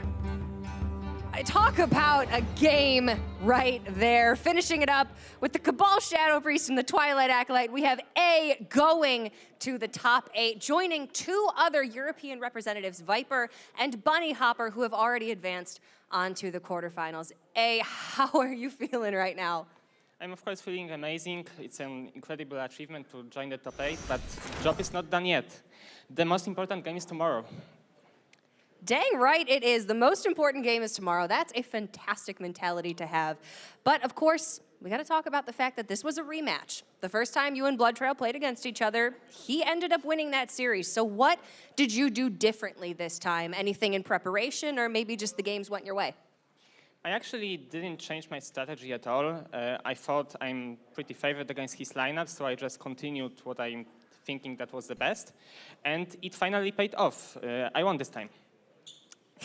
Speaker 3: I talk about a game right there. Finishing it up with the Cabal Shadow Priest and the Twilight Acolyte. We have A going to the top 8, joining 2 other European representatives, Viper and Bunny Hopper, who have already advanced onto the quarterfinals. A, how are you feeling right now?
Speaker 4: I'm of course feeling amazing. It's an incredible achievement to join the top 8, but the job is not done yet. The most important game is tomorrow.
Speaker 3: Dang right it is. The most important game is tomorrow. That's a fantastic mentality to have. But of course, we got to talk about the fact that this was a rematch. The first time you and Bloodtrail played against each other, he ended up winning that series. So what did you do differently this time? Anything in preparation, or maybe just the games went your way?
Speaker 4: I actually didn't change my strategy at all. I thought I'm pretty favored against his lineup, so I just continued what I'm thinking that was the best. And it finally paid off. I won this time.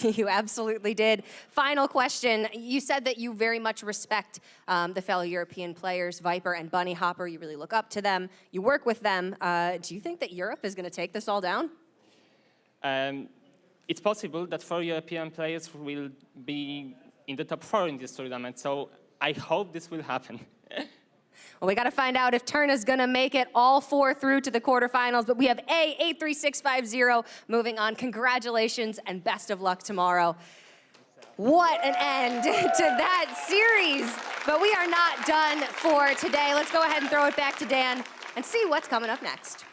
Speaker 3: You absolutely did. Final question. You said that you very much respect the fellow European players, Viper and Bunny Hopper. You really look up to them. You work with them. Do you think that Europe is going to take this all down?
Speaker 4: It's possible that 4 European players will be in the top 4 in this tournament, so I hope this will happen.
Speaker 3: Well, we got to find out if Turna's going to make it all 4 through to the quarterfinals, but we have A83650 moving on. Congratulations and best of luck tomorrow. What an end to that series. But we are not done for today. Let's go ahead and throw it back to Dan and see what's coming up next.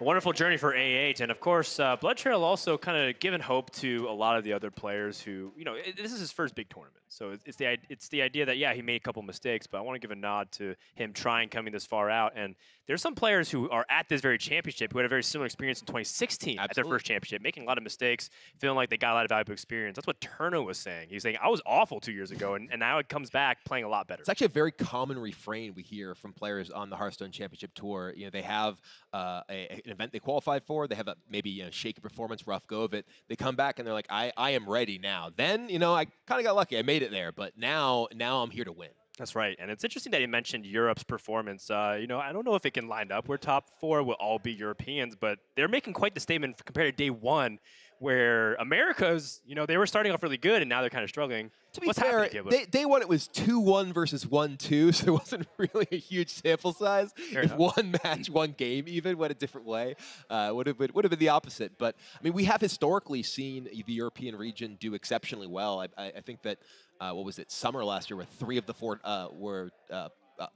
Speaker 1: A wonderful journey for A8, and of course, Bloodtrail also kind of given hope to a lot of the other players who, you know, this is his first big tournament. So it's the idea that, yeah, he made a couple mistakes, but I want to give a nod to him trying coming this far out. And there's some players who are at this very championship who had a very similar experience in 2016 at their first championship, making a lot of mistakes, feeling like they got a lot of valuable experience. That's what Turna was saying. He was saying, I was awful 2 years ago, and now it comes back playing a lot better.
Speaker 2: It's actually a very common refrain we hear from players on the Hearthstone Championship Tour. You know, they have an event they qualified for, they have a maybe shaky performance, rough go of it. They come back and they're like, I am ready now. Then, you know, I kind of got lucky. I made it there, but now I'm here to win.
Speaker 1: That's right, and it's interesting that he mentioned Europe's performance. You know, I don't know if it can line up. We're top 4 will all be Europeans, but they're making quite the statement compared to day 1 where America's, they were starting off really good, and now they're kind of struggling.
Speaker 2: To be
Speaker 1: What's
Speaker 2: fair,
Speaker 1: happening, Caleb?
Speaker 2: day one it was 2-1 versus 1-2, so it wasn't really a huge sample size.
Speaker 1: Fair
Speaker 2: if
Speaker 1: enough.
Speaker 2: one match, one game even went a different way, would have been the opposite. But I mean, we have historically seen the European region do exceptionally well. I think that what was it, summer last year, where 3 of the 4 were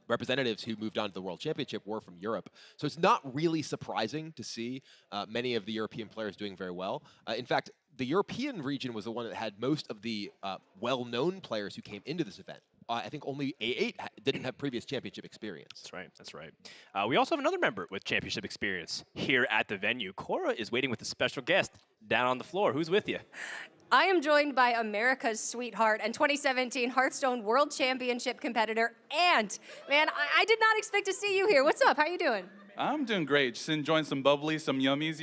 Speaker 2: representatives who moved on to the World Championship were from Europe. So it's not really surprising to see many of the European players doing very well. In fact, the European region was the one that had most of the well-known players who came into this event. I think only A8 didn't have previous championship experience.
Speaker 1: That's right. That's right. We also have another member with championship experience here at the venue. Cora is waiting with a special guest down on the floor. Who's with you?
Speaker 3: I am joined by America's sweetheart and 2017 Hearthstone World Championship competitor, and man, I did not expect to see you here. What's up? How you doing?
Speaker 8: I'm doing great. Just enjoying some bubblies, some yummies,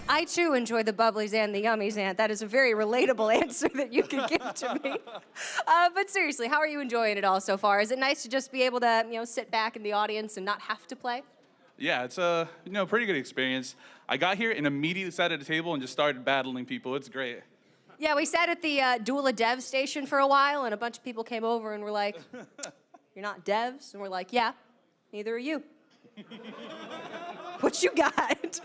Speaker 3: I too enjoy the bubblies and the yummies, Ant. That is a very relatable answer that you can give to me. But seriously, how are you enjoying it all so far? Is it nice to just be able to, sit back in the audience and not have to play?
Speaker 8: Yeah, it's a pretty good experience. I got here and immediately sat at a table and just started battling people. It's great.
Speaker 3: Yeah, we sat at the Duel Dev station for a while, and a bunch of people came over and were like, "You're not devs?" And we're like, "Yeah, neither are you." What you got?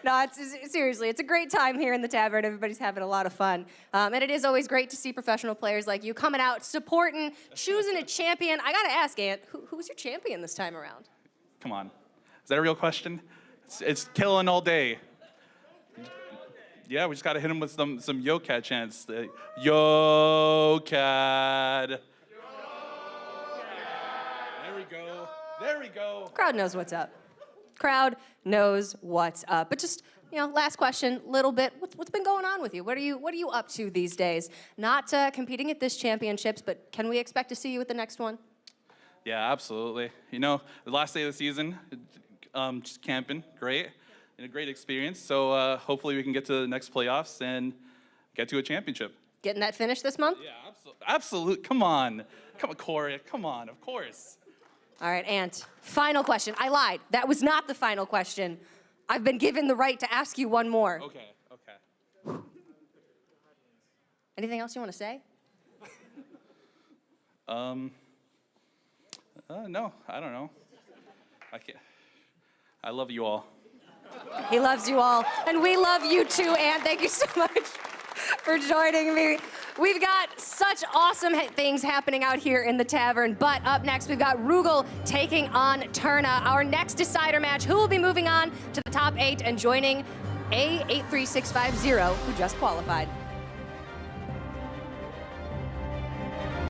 Speaker 3: No, seriously, it's a great time here in the tavern. Everybody's having a lot of fun. And it is always great to see professional players like you coming out, supporting, choosing a champion. I gotta ask, Ant, who's your champion this time around?
Speaker 8: Come on. Is that a real question? It's killing all day. Yeah, we just got to hit him with some Yo-Cat chants. Yo-Cat. There we go. There we go.
Speaker 3: Crowd knows what's up. Crowd knows what's up. But just, last question, little bit. What's been going on with you? What are you up to these days? Not competing at this championships, but can we expect to see you at the next one?
Speaker 8: Yeah, absolutely. The last day of the season, just camping, great, and a great experience. So hopefully we can get to the next playoffs and get to a championship.
Speaker 3: Getting that finished this month?
Speaker 8: Yeah, absolutely. Come on, Corey. Come on, of course.
Speaker 3: All right, Ant. Final question. I lied. That was not the final question. I've been given the right to ask you one more.
Speaker 8: Okay.
Speaker 3: Anything else you want to say?
Speaker 8: No, I don't know. I can't. I love you all.
Speaker 3: He loves you all, and we love you too, Ant. Thank you so much for joining me. We've got such awesome things happening out here in the tavern, but up next we've got Rugal taking on Turna. Our next decider match, who will be moving on to the top 8 and joining A83650, who just qualified.